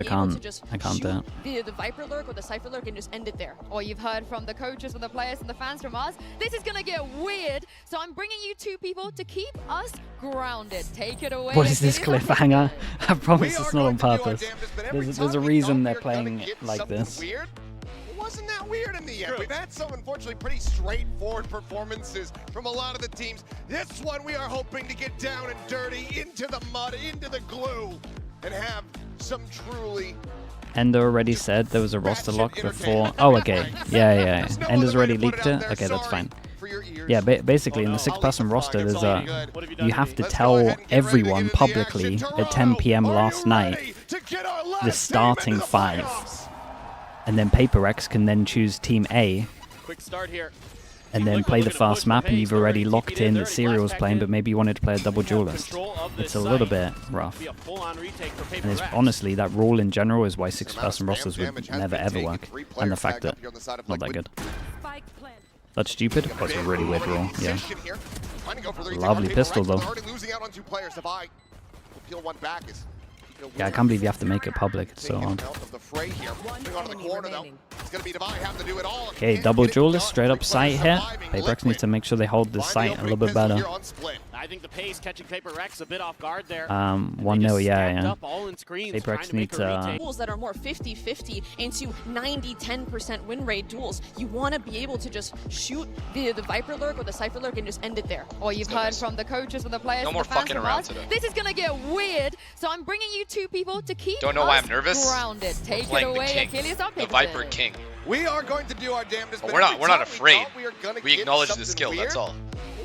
I can't do it. The Viper lurk or the Cypher lurk and just end it there. Or you've heard from the coaches and the players and the fans from us, this is gonna get weird. So I'm bringing you two people to keep us grounded. Take it away. What is this cliffhanger? I promise it's not on purpose. There's a reason they're playing like this. Wasn't that weird in the end? We've had some, unfortunately, pretty straightforward performances from a lot of the teams. This one, we are hoping to get down and dirty, into the mud, into the glue, and have some truly... Ender already said there was a roster lock before. Oh, okay. Yeah. Ender's already leaked it. Okay, that's fine. Yeah, basically in the 6-person roster, there's a... You have to tell everyone publicly at 10 PM last night the starting 5. And then PRX can then choose Team A, and then play the fast map, and you've already locked in that Serial's playing, but maybe you wanted to play a double duelist. It's a little bit rough. And it's, honestly, that rule in general is why 6-person rosters would never ever work, and the fact that not that good. That's stupid, but it's a really weird rule, yeah. Lovely pistol, though. Yeah, I can't believe you have to make it public. It's so odd. Okay, double duelist, straight up sight here. PRX needs to make sure they hold the sight a little bit better. I think the pace catching PRX a bit off guard there. 1-0, yeah. PRX needs duels that are more 50-50 into 90-10% win rate duels. You want to be able to just shoot the Viper lurk or the Cypher lurk and just end it there. Or you've heard from the coaches and the players. No more fucking around today. This is gonna get weird. So I'm bringing you two people to keep Don't know why I'm nervous. Grounded. Take We're it playing away, the king, the the Viper King. We are going to do our damnedest. But we're not afraid. We acknowledge the skill. That's all.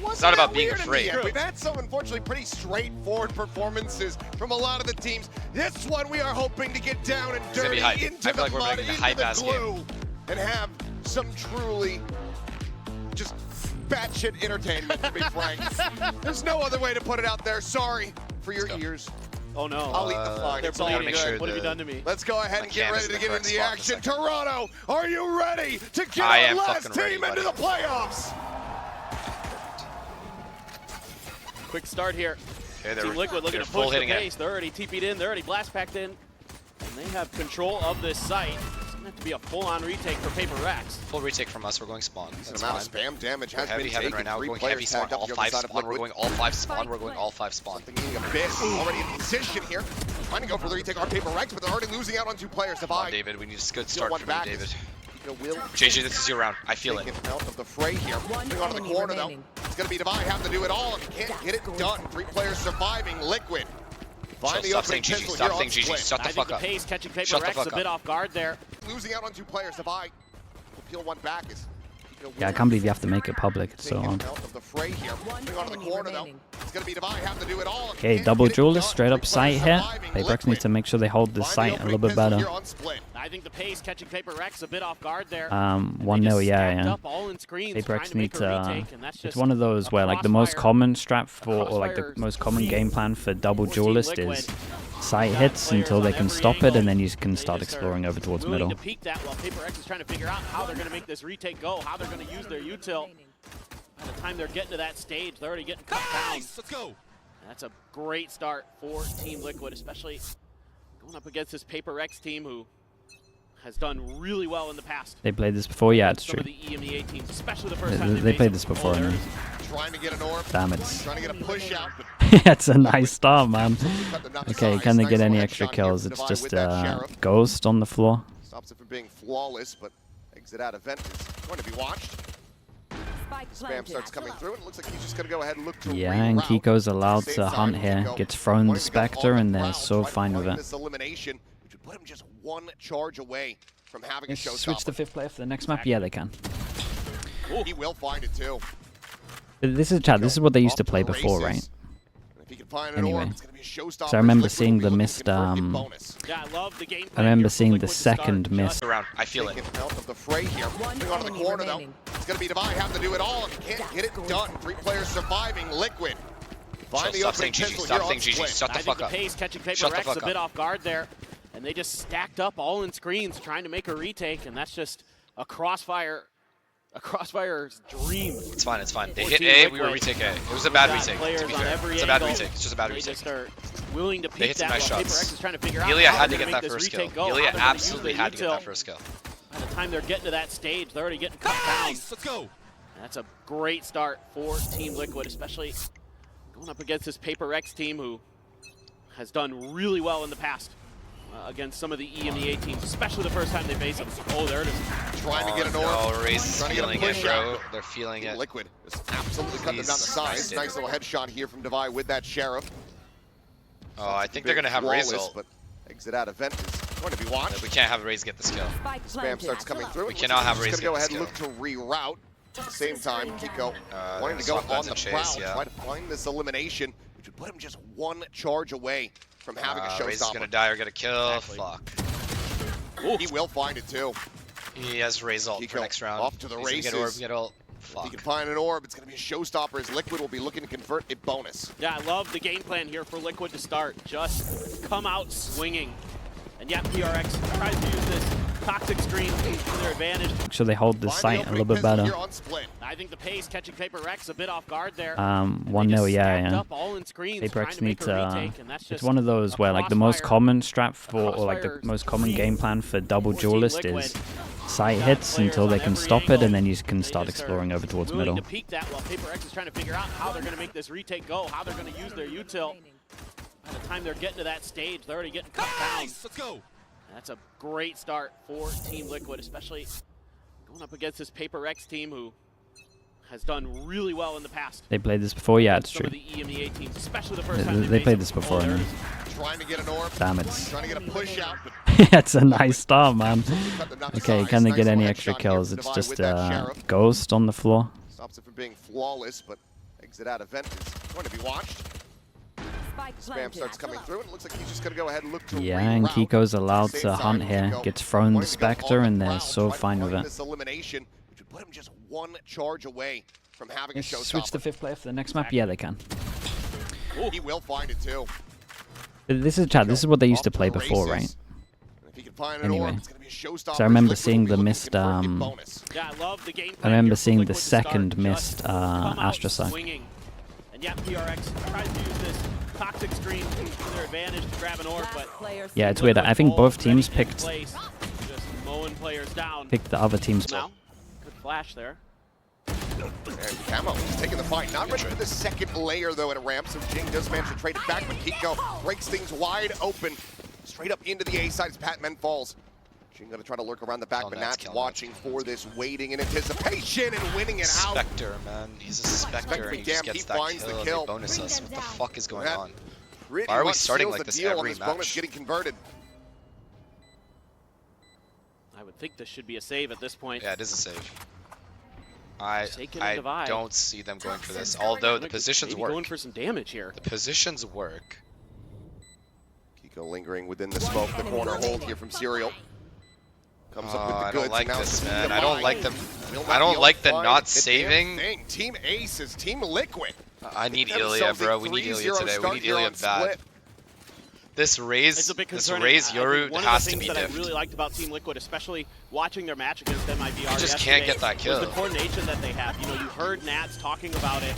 It's not about being afraid. We've had some, unfortunately, pretty straightforward performances from a lot of the teams. This one, we are hoping to get down and dirty, into the mud, into the glue, and have some truly just batshit entertainment, to be frank. There's no other way to put it out there. Sorry for your ears. Oh no. I'll eat the flag. It's all good. Sure what have you done to me? Let's go ahead and get ready to get into the action. Toronto, are you ready to get our last team into the playoffs? Quick start here. Okay, Team Liquid looking to push the pace. They're already TP'd in. They're already blast packed in. And they have control of this site. It's going to have to be a full-on retake for PRX. Full retake from us. We're going spawn. That's amount of spam damage has been taken right now. We're going heavy spawn. All 5 spawn. We're going all 5 spawn. We're going all 5 spawn. A bit already in position here. Trying to go for the retake on PRX, but they're already losing out on 2 players. Come on, David. We need a good start from you, David. JJ, this is your round. I feel it. Out of the fray here. Moving on to the corner, though. It's going to be Divide having to do it all. If you can't get it done, 3 players surviving. Liquid. Stop saying GG. Stop saying GG. Shut the fuck up. I think the pace catching PRX a bit off guard there. Losing out on 2 players. Divide will peel 1 back. Yeah, I can't believe you have to make it public. It's so odd. Okay, double duelist, straight up sight here. PRX needs to make sure they hold the sight a little bit better. I think the pace catching PRX a bit off guard there. 1-0, yeah. PRX needs it's one of those where like the most common strat for, or like the most common game plan for double duelist is sight hits until they can stop it, and then you can start exploring over towards middle. To peek that while PRX is trying to figure out how they're going to make this retake go, how they're going to use their util. By the time they're getting to that stage, they're already getting cut down. Let's go. And that's a great start for Team Liquid, especially going up against this PRX team who has done really well in the past. They played this before? Yeah, it's true. Some of the EMEA teams, especially the first time they played this before. Trying to get an orb. Damn it. Trying to get a push out. It's a nice start, man. Okay, can they get any extra kills? It's just Ghost on the floor. Stops it from being flawless, but exit out event is going to be watched. Spam starts coming through, and it looks like he's just going to go ahead and look to yeah, and Kiko's allowed to hunt here. Gets thrown the Spectre, and they're so fine with it. This elimination, which would put him just 1 charge away from having a showstopper. Switch the 5th player for the next map? Yeah, they can. He will find it too. This is Chad. This is what they used to play before, right? Anyway, so I remember seeing the missed. I remember seeing the second miss. Around. I feel it. Out of the fray here. Moving on to the corner though. It's going to be Divide having to do it all. If you can't get it done, 3 players surviving. Liquid. Stop saying GG. Stop saying GG. Shut the fuck up. The pace catching PRX a bit off guard there, and they just stacked up all in screens trying to make a retake, and that's just a crossfire. A crossfire's dream. It's fine. They hit A, we were retake A. It was a bad retake, to be fair. It's a bad retake. It's just a bad retake. willing to peek that nice while shots. PRX is trying to figure out Ilya how had they're to gonna get make that this first kill. retake go, Ilya how they're gonna use absolutely their had to get that util. first kill. By the time they're getting to that stage, they're already getting cut down. Let's go. That's a great start for Team Liquid, especially going up against this PRX team who has done really well in the past against some of the EMEA teams, especially the first time they face them. Oh, there it is. Trying to get an orb. Oh, Raze is Trying to get a feeling it, push bro. out. They're feeling it. Liquid is absolutely cutting them down the sides. Nice little headshot here from Devi with that Sheriff. Oh, I think they're going to have Raze ult. But exit out event is going to be watched. We can't have Raze get this kill. Spam starts coming through. We cannot have Raze He's going get to go this ahead kill. and look to reroute. At the same time, Kiko wanting to go swap that on to the chase, prowl, yeah. try to find this elimination, which would put him just one charge away from having a Raze is going showstopper. to die or get a kill. Exactly. Fuck. He will find it too. He has Raze ult for Kiko next round. off to the He's gonna races. Get ult. If he Fuck. can find an orb, it's going to be a showstopper as Liquid will be looking to convert a bonus. Yeah, I love the game plan here for Liquid to start. Just come out swinging. And yet PRX tries to use this toxic screen to their advantage. Make sure they hold this Find the site a little bit opening pistol better. here on Split. I think the pace catching PRX a bit off guard there. 1-0, yeah. Up all in screens, PRX trying needs to make a retake, and that's it's just one of those a where like the most crossfire- common strat for, or like the crossfire most common screen game plan for double for Team duelist Liquid. is site Got hits players until they on can every stop it, angle. and then you can They start just are exploring over towards willing middle. to peek that while PRX is trying to figure out how they're going to make this retake go, how they're going to use their util. By the time they're getting to that stage, they're already getting cut down. Let's go. That's a great start for Team Liquid, especially going up against this PRX team who has done really well in the past. They played this before, yeah, it's Some true. of the EMEA teams, especially the first time They faced played them. this before, Oh, there and it is. Trying to get an orb. damn it. Trying to get a push out. But It's a nice start, man. cut them down the Okay, sides. can they Nice get little any headshot extra here kills? from It's Devi just with that Sheriff. Ghost on the floor. Stops it from being flawless, but exit out event is going to be watched. Spam starts coming through, and it looks like he's just going to go ahead and look to Yeah, and reroute. Kiko's allowed Same to time, hunt here. Kiko Gets thrown the wanting to go on Spectre, the and they're prowl, so try to fine with find it. This elimination, which would put him just one charge away from having a showstopper. Switch the 5th player for the next map? Yeah, they can. He will find it too. This is Chad. This is what they used Off to play the before, right? races. And if he can find an Anyway. orb, it's going to be a showstopper. So I remember Liquid seeing will be the looking to missed, convert a bonus. Yeah, I love the game I plan remember here for seeing the Liquid to start. second Just missed come out Astra Suck. swinging. And yet PRX tries to use this toxic screen to their advantage to grab an orb, but Yeah, it's weird. I think both teams already in picked place, just mowing players down. the other team's. Now, good flash there. And Camo is taking the fight. Not ready for the second layer, though, at a ramp, so Jing does manage to trade it back, but Kiko breaks things wide open. Straight up into the A side as Patman falls. Jing going to try to lurk around the back, but Nat's watching for this, waiting in anticipation and winning it out. Spectre, man. He's a Spectre, and he just gets that finds the kill, kill. and they bonus us. What the fuck is going That on? Pretty Why are we much starting seals like the this deal on every this bonus match? getting converted. I would think this should be a save at this point. Yeah, it is a save. I Taking a divide. don't see them going for this, although the positions Maybe work. going for some damage here. The positions work. Kiko lingering within the smoke, the corner hold here from Serial. Comes up with the I goods. don't like and now this, it's man. the I don't mine. like them. Will I don't not like the find not the damn saving. thing. Team Ace is Team Liquid. I need Get Ilya, themselves a bro. We need 3-0 Ilya today. We start need here Ilya on bad. Split. This Raze, It's a bit this concerning. Raze I think Yoru one has of to the be things that I diffed. really liked about Team Liquid, especially watching their match against MIBR You just yesterday, can't get that was kill. the coordination that they have. You know, you heard Nats talking about it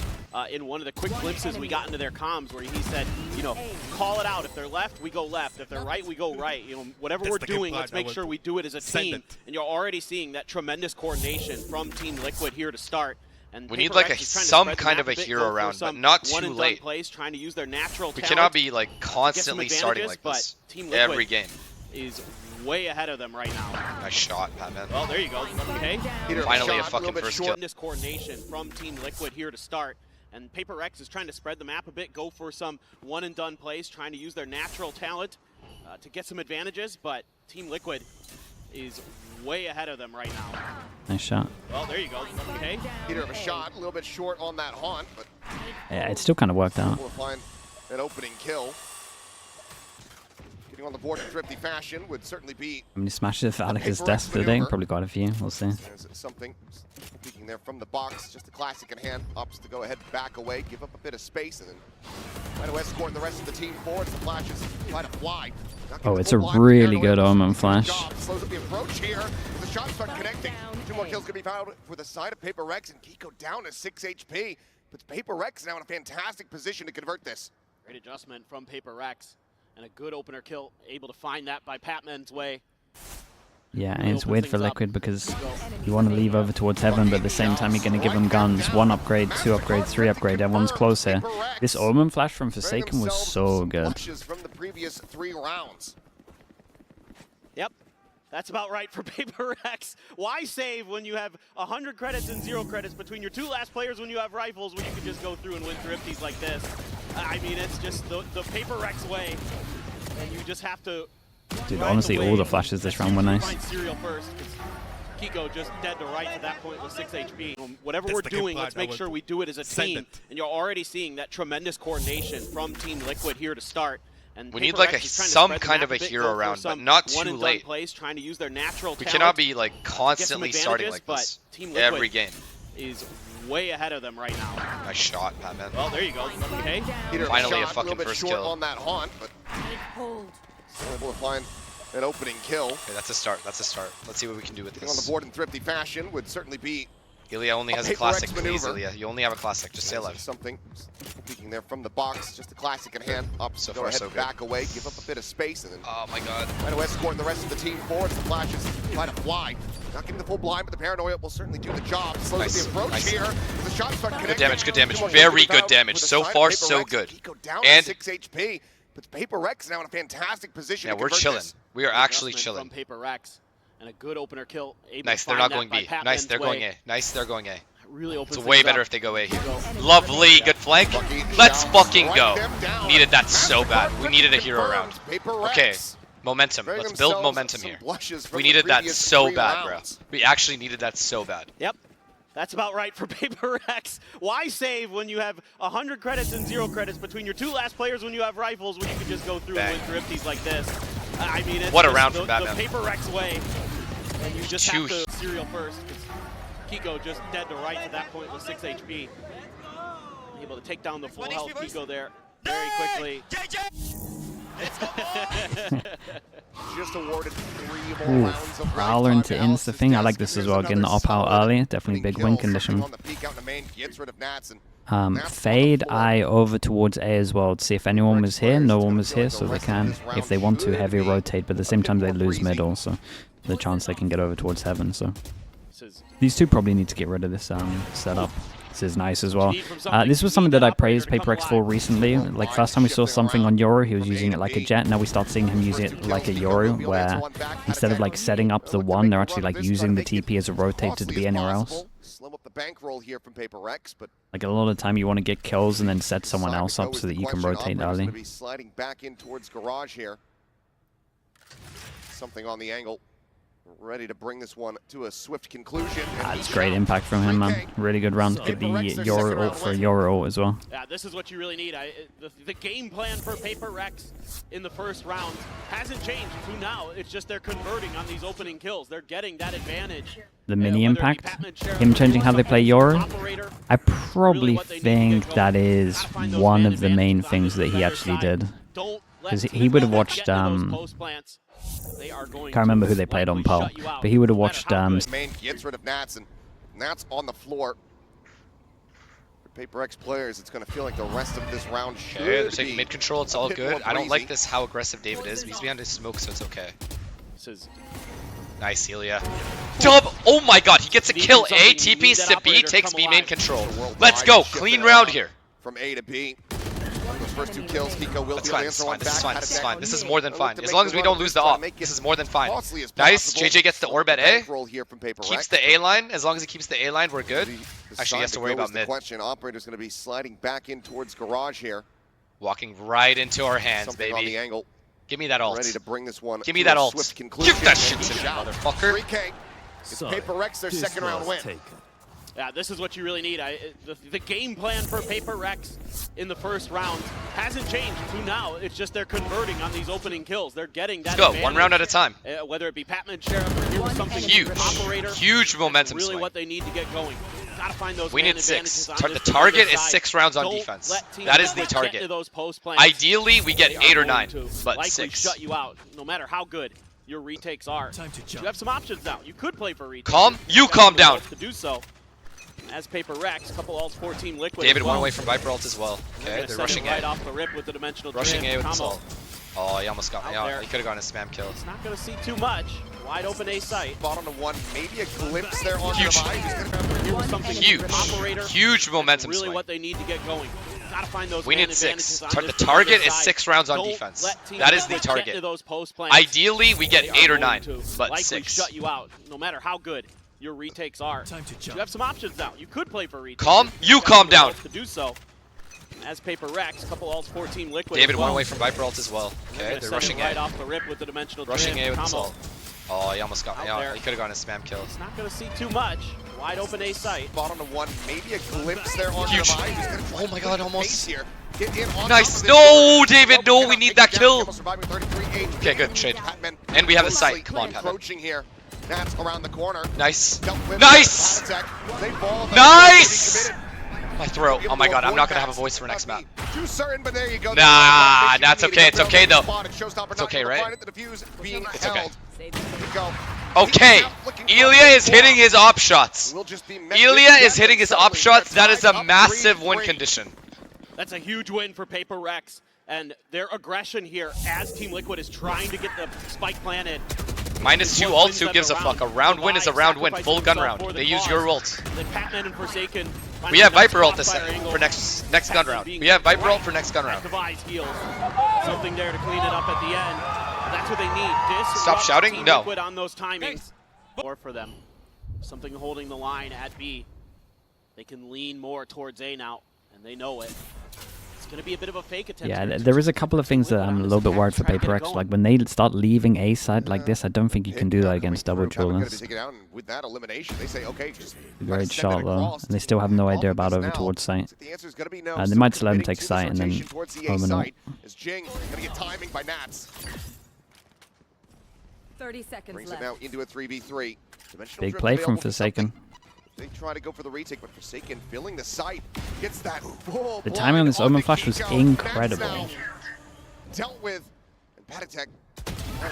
in one of the quick glimpses we got into their comms, where he said, you know, call it out. If they're left, we go left. If they're right, we go right. You know, whatever we're doing, let's make sure we do it as a team. And you're already seeing that tremendous coordination from Team Liquid here to start. And We need PRX like is trying to some spread the kind map of a bit, hero go for round, but some not too one-and-done late. plays, trying to use their natural We talent. cannot be like Get some constantly starting advantages, like this but Team Liquid every game. is way ahead of them right now. Nice shot, Patman. Well, there you go. Okay. Finally a shot, fucking little bit first short. kill. This coordination from Team Liquid here to start. And PRX is trying to spread the map a bit, go for some one-and-done plays, trying to use their natural talent to get some advantages, but Team Liquid is way ahead of them right now. Nice shot. Well, there you go. Okay. Peter of a shot, a little bit short on that haunt, but Yeah, it still kind of worked out. we'll find an opening kill. Getting on the board in thrifty fashion would certainly be How many smashes at Alika's PRX desk today? maneuver. Probably quite a few. We'll see. There's something peeking there from the box, just a classic in hand. Opts to go ahead, back away, give up a bit of space, and then try to escort the rest of the team forward. The flashes try to fly. Not getting Oh, the it's full a blind, really paranoid, good Omen does a flash. job. Slows up the approach here. The shots start connecting. 2 more kills gonna be found for the side of PRX, and Kiko down to 6 HP. Puts PRX now in a fantastic position to convert this. Great adjustment from PRX, and a good opener kill, able to find that by Patman's way. Yeah, and it's weird for Liquid because you want to leave over towards Heaven, but at the same time you're going to give them guns. 1 upgrade, 2 upgrade, 3 upgrade, everyone's close here. This Omen flash from Forsaken was so good. From the previous 3 rounds. Yep, that's about right for PRX. Why save when you have 100 credits and 0 credits between your 2 last players when you have rifles, when you can just go through and win thrifties like this? I mean, it's just the PRX way, and you just have to... Dude, honestly, all the flashes this round were nice. First, Kiko just dead to rights at that point with 6 HP. Whatever we're doing, let's make sure we do it as a team. And you're already seeing that tremendous coordination from Team Liquid here to start. And we need like some kind of a hero round, but not too late. Trying to use their natural we cannot be like constantly starting like this every game. Is way ahead of them right now. Nice shot, Patman. Well, there you go. Okay. Finally a fucking first kill. On that haunt, but still able to find an opening kill. Okay, that's a start. That's a start. Let's see what we can do with this. On the board in thrifty fashion would certainly be. Ilya only has a classic, please, Ilya. You only have a classic. Just stay alive. Something peeking there from the box. Just a classic in hand. Up, so go far, ahead, so good. back away, give up a bit of space, and then. Oh my God. Try to escort the rest of the team forward. The flashes try to fly. Not getting the full blind, but the paranoia will certainly do the job. Slows the approach here. The shots start connecting. Good damage. Good damage. Very good damage. So far, so good. And 6 HP. But PRX now in a fantastic position. Yeah, we're chilling. We are actually chilling. From PRX, and a good opener kill. Nice, they're not going B. Nice, they're going A. Nice, they're going A. Really opens it's way better if they go A here. Lovely, good flank. Let's fucking go. Needed that so bad. We needed a hero round. Okay, momentum. Let's build momentum here. We needed that so bad, bro. We actually needed that so bad. Yep. That's about right for PRX. Why save when you have 100 credits and 0 credits between your 2 last players when you have rifles, when you can just go through and win thrifties like this? I mean, it's what a round from Batman. The PRX way, and you just have to serial first. Kiko just dead to rights at that point with 6 HP. Able to take down the full health Kiko there very quickly. Just awarded 3 more rounds of Prowler into insta thing. I like this as well, getting the op out early. Definitely big win condition. Fade eye over towards A as well to see if anyone was here. No one was here, so they can, if they want to, heavy rotate, but at the same time they lose middle, so the chance they can get over towards Heaven. So these two probably need to get rid of this setup. This is nice as well. This was something that I praised PRX for recently. Like first time we saw something on Yoru, he was using it like a jet. Now we start seeing him use it like a Yoru, where instead of like setting up the one, they're actually like using the TP as a rotator to be anywhere else. Like a lot of time you want to get kills and then set someone else up so that you can rotate early. Sliding back in towards garage here. Something on the angle. Ready to bring this one to a swift conclusion. That's great impact from him, man. Really good run. Get the Yoru ult for Yoru ult as well. Yeah, this is what you really need. The game plan for PRX in the first round hasn't changed to now. It's just they're converting on these opening kills. They're getting that advantage. The mini impact, him changing how they play Yoru, I probably think that is one of the main things that he actually did. Because he would have watched, can't remember who they played on Pearl, but he would have watched. Main gets rid of Nats, and Nats on the floor. For PRX players, it's going to feel like the rest of this round should be. They're taking mid control. It's all good. I don't like this how aggressive David is. He's behind his smoke, so it's okay. Nice, Ilya. Dub! Oh my God, he gets a kill. A, TPs to B, takes B main control. Let's go. Clean round here. From A to B. Those first 2 kills, Kiko will That's fine, this is fine, this is fine, this is fine. This is more than fine. As long as we don't lose the op, this is more than fine. Nice, JJ gets the orb at A. Keeps the A line. As long as he keeps the A line, we're good. Actually, he has to worry about mid. Operator's going to be sliding back in towards garage here. Walking right into our hands, Something baby. On the angle. Give me that ult. Ready to bring this one. Give me that ult. Give that shit to me, motherfucker. 3K. It's PRX their second round win. Yeah, this is what you really need. The game plan for PRX in the first round hasn't changed to now. It's just they're converting on these opening kills. They're getting that Let's go, 1 round at a time. Whether it be Patman, Sheriff, or here was something Operator. Huge momentum really swing. What they need to get going. Gotta find those we need 6. The target is 6 rounds on defense. That is the target. Ideally, we get 8 or 9, but 6. Shut you out, no matter how good your retakes are. You have some options now. You could play for retake. You calm down. To do so. As Paper Rex, couple ults for Team Liquid. David well. one away from Viper ult as well. Okay, they're rushing right A. off the rip with the dimensional Rushing drift. A with Combo. the ult. Oh, he almost got me. Oh, he could have gotten a spam kill. It's not going to see too much. Wide open A site. Bottom to one, maybe a glimpse there on Huge. Huge momentum really swing. What they need to get going. Gotta find those we need advantages 6. on The this target is side. 6 rounds on Don't defense. let Team That is the Liquid get target. to those post plants. Ideally, we get They 8 are or 9, going to but likely 6. shut you out, no matter how good your retakes are. You have some options now. You could play for retake. Calm? You calm down. To do so. As Paper Rex, couple ults for Team Liquid. David as well. one away from Viper ult as well. Okay, they're rushing right A. off the rip with the dimensional Rushing drift. A with the Combo. ult. Oh, he almost got me. Out Oh, there. he could have gotten a spam kill. It's not going to see too much. Wide open A site. Bottom to one, maybe a glimpse there on Huge. Oh my God, almost. Here. Get in on Nice. top of No, this. David, no, we need that kill. Okay, Okay, good. Shade. And we have the sight. Come on, Patman. Approaching here. Nats around the corner. Nice. Nice! Nice! Nice! My throat. Oh my god, I'm not gonna have a voice for next map. Too certain, but there you go. Nah, that's okay. It's okay though. It's okay, right? It's okay. Go. Okay. Ilya is hitting his op shots. Ilya is hitting his op shots. That is a massive win condition. That's a huge win for Paper Rex. And their aggression here as Team Liquid is trying to get the spike planted. -2 ults, who gives a fuck? A round win is a round win. Full gun round. They use your ults. Then Patman and Forsaken. We have Viper ult for next gun round. We have Viper ult for next gun round. Device heals. Something there to clean it up at the end. That's what they need. Stop shouting? Team No. Liquid on those timings. Or for them. Something holding the line at B. They can lean more towards A now, and they know it. It's going to be a bit of a fake attempt. Yeah, there is a couple of things that I'm a little bit worried for Paper X. Like when they start leaving A side like this, I don't think you can do that against double duelists. Great shot though, and they still have no idea about over towards site. And they might just let him take site and then home and out. 30 seconds Brings it left. now into a 3v3. Big play from Forsaken. They try to go for the retake, but Forsaken filling the site. Gets that full The timing on this Omen Flash was incredible. Dealt with, and Patatek,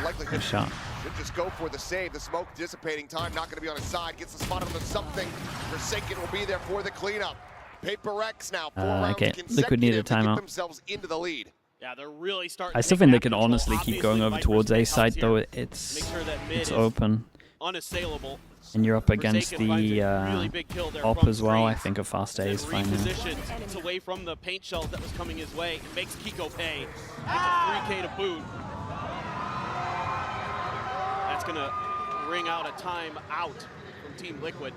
likely Good shot. should just go for the save. The smoke dissipating time, not going to be on his side. Gets the spot onto something. Forsaken will be there for the cleanup. Paper X now, 4 rounds okay, Liquid needed a consecutive to get timeout. themselves into the lead. Yeah, they're really starting I still think they can honestly keep going over towards A side though. It's open. Unassailable. And you're up against Forsaken finds the a really big kill there op from as well. I screens. think a fast A And is fine now. repositioned. It's away from the paint shells that was coming his way. It makes Kiko pay. That's a 3K to boot. That's going to ring out a time out from Team Liquid.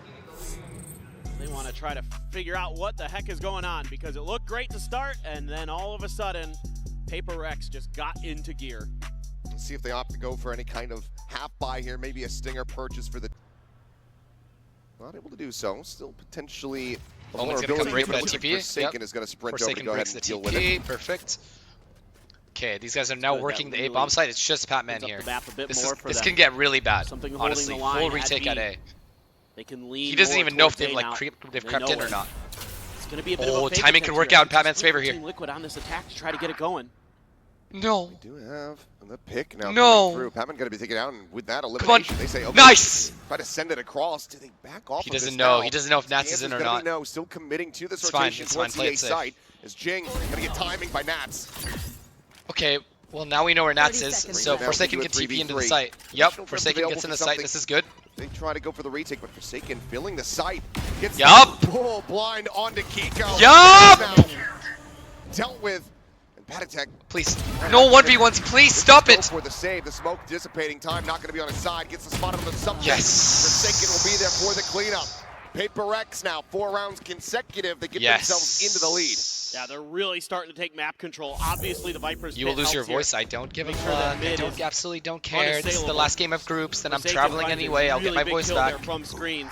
They want to try to figure out what the heck is going on because it looked great to start, and then all of a sudden, Paper Rex just got into gear. Let's see if they opt to go for any kind of half buy here, maybe a stinger purchase for the. Not able to do so. Still potentially. Omen's gonna come break that TP. Forsaken is going to sprint over to Forsaken go ahead breaks and the deal with it. TP. Perfect. Okay, these guys are now Good, working that the A really bomb site. It's just Patman opens up here. the map a bit This more for this them. can get really bad. Something holding Honestly, the line full at retake B. at A. They can lean He doesn't more even know if towards they've A like now. they've They crept know in or it. not. It's going to be a bit of a fake Timing can attempt work here. out in Patman's Just favor put here. Team Liquid on this attack to try to get it going. No. We do have the pick now No. coming through. Patman going to be taken out, and with that Come on. elimination, they say, okay, Nice. try to send it across. Do they back off? He of doesn't this know. now? He doesn't know if Nats The is in or answer's gonna not. be no. Still committing to this It's fine, rotation it's fine. towards Play the A it safe. side. Is Jing going to get timing by Nats? Okay. Well, now we know where Nats 30 is, seconds so left. Forsaken can TP into the site. Yep, Forsaken gets in the site. This is good. They try to go for the retake, but Forsaken filling the site. Gets Yup. the full blind onto Kiko. Yup. Now dealt with. And Patatek. Please. No 1v1s. Please stop Go it. for the save. The smoke dissipating time. Not going to be on his side. Gets the spot on the something. Yes. Forsaken will be there for the cleanup. Paper X now 4 rounds consecutive. They get Yes. themselves into the lead. Yeah, they're really starting to take map control. Obviously, the Vipers. You will bit lose your helps here. voice. I don't give a Make sure that fuck. I mid don't, is absolutely don't care. This is the unassailable. last game of groups, then I'm Forsaken traveling finds a anyway. I'll get really my big voice kill back. there from screens,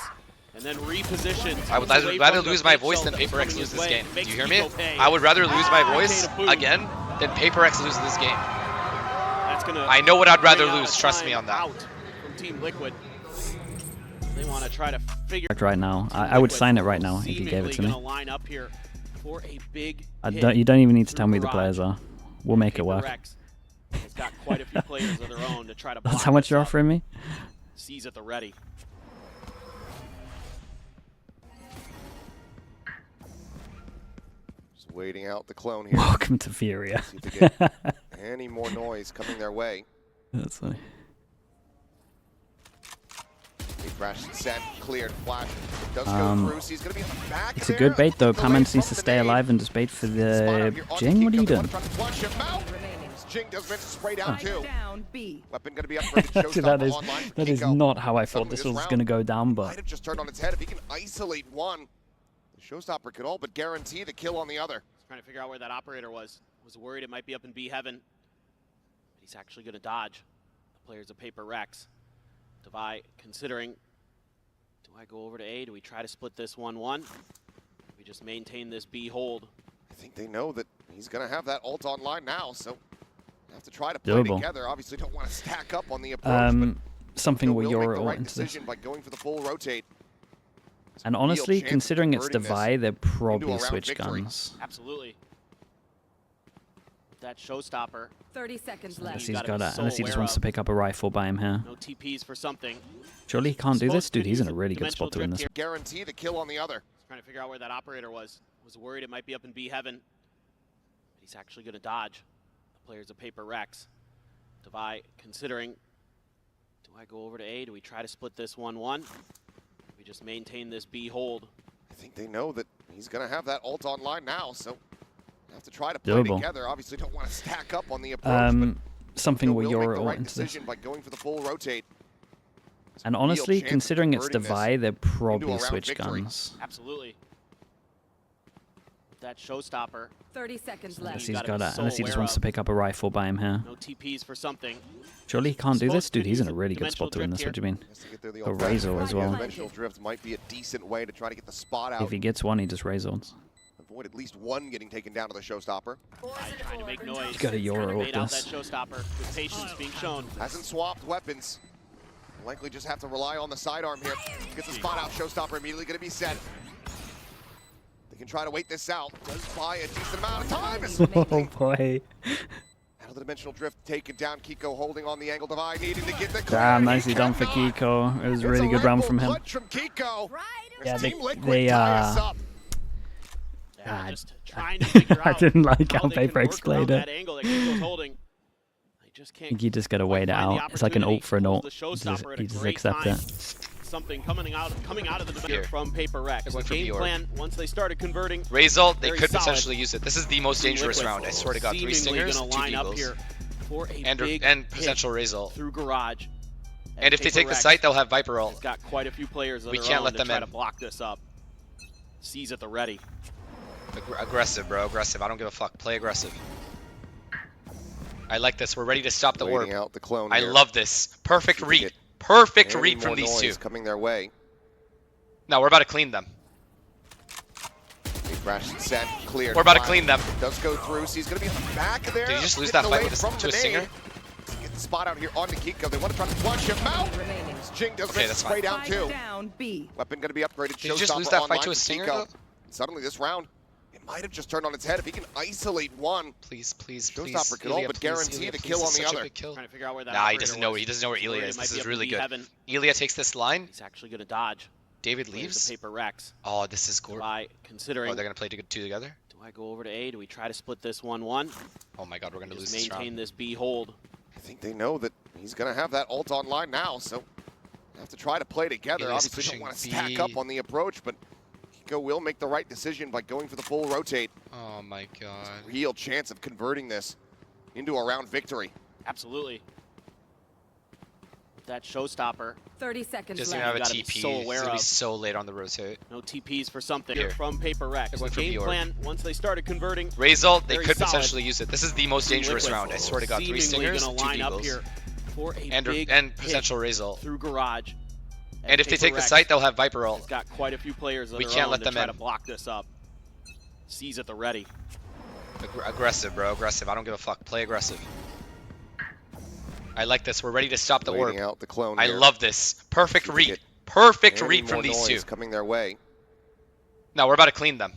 and then repositioned. I would away rather from the lose my paint voice shell than that was Paper X coming lose his this way. game. Do Makes you hear me? Kiko pay. I would rather lose my voice to boot. again than Paper X lose this game. That's gonna I know what I'd rather bring out lose, a trust me time on that. out from Team Liquid. They want to try to figure. Right now, I would sign it right now if you gave it to me. Gonna line up here for a big You don't even need to tell me the players are. We'll make it work. Has got quite a few players of their own to try to. That's block how much this you're up. offering me? C's at the ready. Just waiting out the clone here. Welcome to Furia. See if they get any more noise coming their way. That's funny. They crash set, cleared, flash. Does go through, so he's gonna be on the back. It's a good bait though. Pamans needs to stay alive and just bait for the Jing. What are you doing? Jing does manage to spray down too. Weapon gonna be upgraded. that is not how I thought this was gonna go down, but might have just turned on its head. If he can isolate one, the Showstopper could all but guarantee the kill on the other. Trying to figure out where that operator was. Was worried it might be up in B heaven. But he's actually gonna dodge. The players of PRX. Devi considering, do I go over to A? Do we try to split this 1-1? We just maintain this B hold. I think they know that he's going to have that ult online now, so they have to try to play together. Obviously don't want to stack up on the approach, but something where you're the all right into this. decision by going for the full rotate. And honestly, considering it's Devi, they're probably switch guns. Absolutely. That Showstopper. 30 seconds left. Unless he's got a, unless he just wants to pick up a rifle by him here. No TPs for something. Surely he can't do this? Dude, he's in a really good spot doing this. Guarantee the kill on the other. Trying to figure out where that operator was. Was worried it might be up in B heaven. But he's actually going to dodge. The players of PRX. Devi considering, do I go over to A? Do we try to split this 1-1? We just maintain this B hold. I think they know that he's going to have that ult online now, so have to try to play together. Obviously don't want to stack up on the approach, but something where you're all right into this. by going for the full rotate. And honestly, considering it's Devi, they're probably switch guns. Absolutely. That Showstopper. 30 seconds left. Unless he's got a, unless he just wants to pick up a rifle by him here. No TPs for something. Surely he can't do this? Dude, he's in a really good spot doing this. What do you mean? A Razor as well. Dimensional drift might be a decent way to try to get the spot out. If he gets one, he just Razors. Avoid at least one getting taken down to the Showstopper. Trying to make noise. You got a Euro with out this. That Showstopper with patience being shown. Hasn't swapped weapons. Likely just have to rely on the sidearm here. Gets the spot out. Showstopper immediately going to be set. They can try to wait this out. Does buy a decent amount of time. Oh boy. Out of the dimensional drift, taken down. Kiko holding on the angle divide, needing to get the clear. Damn, nicely done for Kiko. It was a really good round from him. From Kiko. Yeah, they just trying to figure out I didn't like how they PRX played it. I think you just gotta wait it out. It's like an ult for an ult. You just accept it. Something coming out of the defender from PRX. The game plan, once they started converting. Razor, they could potentially use it. This is the most dangerous round. I swear to God. 3 stingers, 2 deagles. And potential Razor. Through garage. And if they take the site, they'll have Viper ult. Got quite a few players. We can't let them in. To block this up. C's at the ready. Aggressive, bro. Aggressive. I don't give a fuck. Play aggressive. I like this. We're ready to stop the orb. Out the clone I love this. Perfect read. Perfect read from these two. Coming their way. No, we're about to clean them. They crash set, cleared. We're about to clean them. Does go through, so he's going to be on the back there. Did he just lose that fight to a stinger? Get the spot out here on the Kiko. They want to try to flush him out. Jing does spray down too. Weapon going to be upgraded. Did he just lose that fight to a stinger? Suddenly this round, it might have just turned on its head. If he can isolate one, please, please. Showstopper could all but guarantee the kill on the other. Trying to figure out where that nah, he doesn't know. He doesn't know where Elia is. This is really good. Elia takes this line. He's actually going to dodge. David leaves. PRX. Oh, this is cool. Considering. Oh, they're gonna play two together. Do I go over to A? Do we try to split this 1-1? Oh my God, we're gonna lose this round. Maintain this B hold. I think they know that he's gonna have that ult online now, so they have to try to play together. Obviously, don't want to stack up on the approach, but Kiko will make the right decision by going for the full rotate. Oh my God. Real chance of converting this into a round victory. Absolutely. That Showstopper. 30 seconds doesn't left. even have a TP. So He's gonna be so late on the rotate. No TPs for something from PRX. The game plan, once they started converting. Razor, they could potentially use it. This is the most dangerous round. I swear to God. 3 stingers, 2 deagles. And potential Razor. Through garage. And if they take the site, they'll have Viper ult. Got quite a few players. We can't let them try in. To block this up. C's at the ready. Aggressive, bro. Aggressive. I don't give a fuck. Play aggressive. I like this. We're ready to stop the orb. Out the clone I love this. Perfect read. Perfect read from these two. Coming their way. No, we're about to clean them.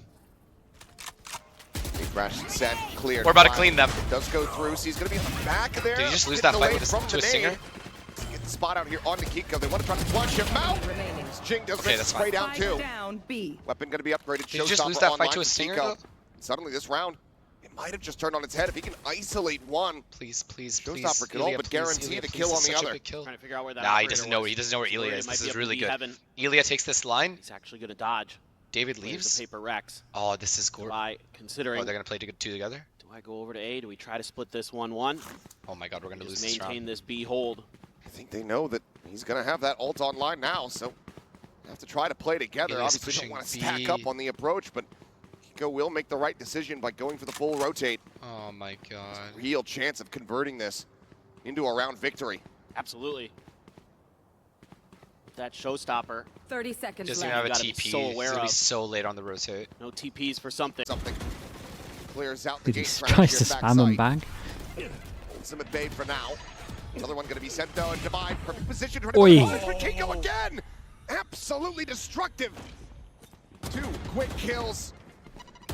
They crash set, cleared. We're about to clean them. Does go through, so he's going to be on the back there. Did he just lose that fight to a stinger? Get the spot out here on the Kiko. They want to try to flush him out. Jing does spray down too. Weapon going to be upgraded. Did he just lose that fight to a stinger? Suddenly this round, it might have just turned on its head. If he can isolate one, Please, please, please. Showstopper could all but guarantee a kill on the other. Trying to figure out where that Nah, he operator doesn't know. was. He doesn't know where Ilya It is. might This be is up really to good. Heaven. Ilya takes this line. He's actually going to dodge. David There's leaves. the paper Rex. Oh, this is gorgeous. Considering, Oh, they're gonna play two together. do I go over to A? Do we try to split this 1-1? Oh my God, we're gonna lose Just this maintain round. this B hold. I think they know that he's going to have that ult online now, so they have to try to play together. Ilya's Obviously, don't pushing want to B. stack up on the approach, but Kiko will make the right decision by going for the full rotate. Oh my God. Real chance of converting this into a round victory. Absolutely. That showstopper. 30 seconds Doesn't left. even have a You gotta be TP. so He's aware gonna be of. so late on the rotate. No TPs for something. Clears out the Dude, he gate tries to spam him back. Holds him at bay for now. Another one going to be sent though and Divide. Perfect position for Oi. Kiko again. Absolutely destructive. 2 quick kills.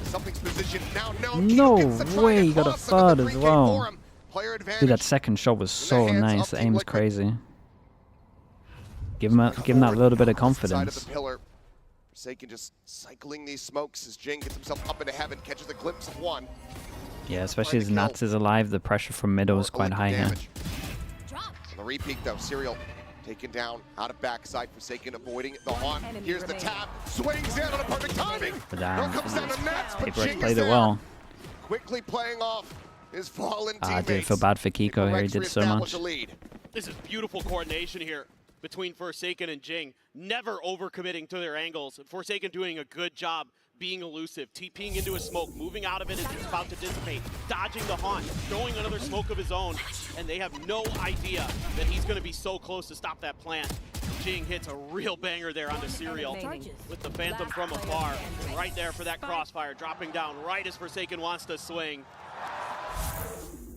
Something's positioned now. No Kiko gets the try way, to he got a cross under the third as 3K well. for him. Player advantage. Dude, that second shot was so hands nice. of The Team aim's Liquid. crazy. Give him that little bit of Side of confidence. the pillar. Forsaken just cycling these smokes as Jing gets himself up into heaven, catches a glimpse of one. Yeah, especially as Nats is alive, the pressure from middle is quite high here. On the repeat though, Serial taken down out of backside, Forsaken avoiding the haunt. Here's the tap, swings in on a perfect timing. But Now comes down to Nats, but Paper Jing played is it there. well. Quickly playing off his fallen I teammates. did feel bad for Kiko here. He PRX did so reestablish much. a lead. This is beautiful coordination here between Forsaken and Jing. Never overcommitting to their angles. Forsaken doing a good job being elusive, TPing into a smoke, moving out of it as it's about to dissipate, dodging the haunt, throwing another smoke of his own, and they have no idea that he's going to be so close to stop that plant. Jing hits a real banger there onto Serial with the Phantom from afar, right there for that crossfire, dropping down right as Forsaken wants to swing.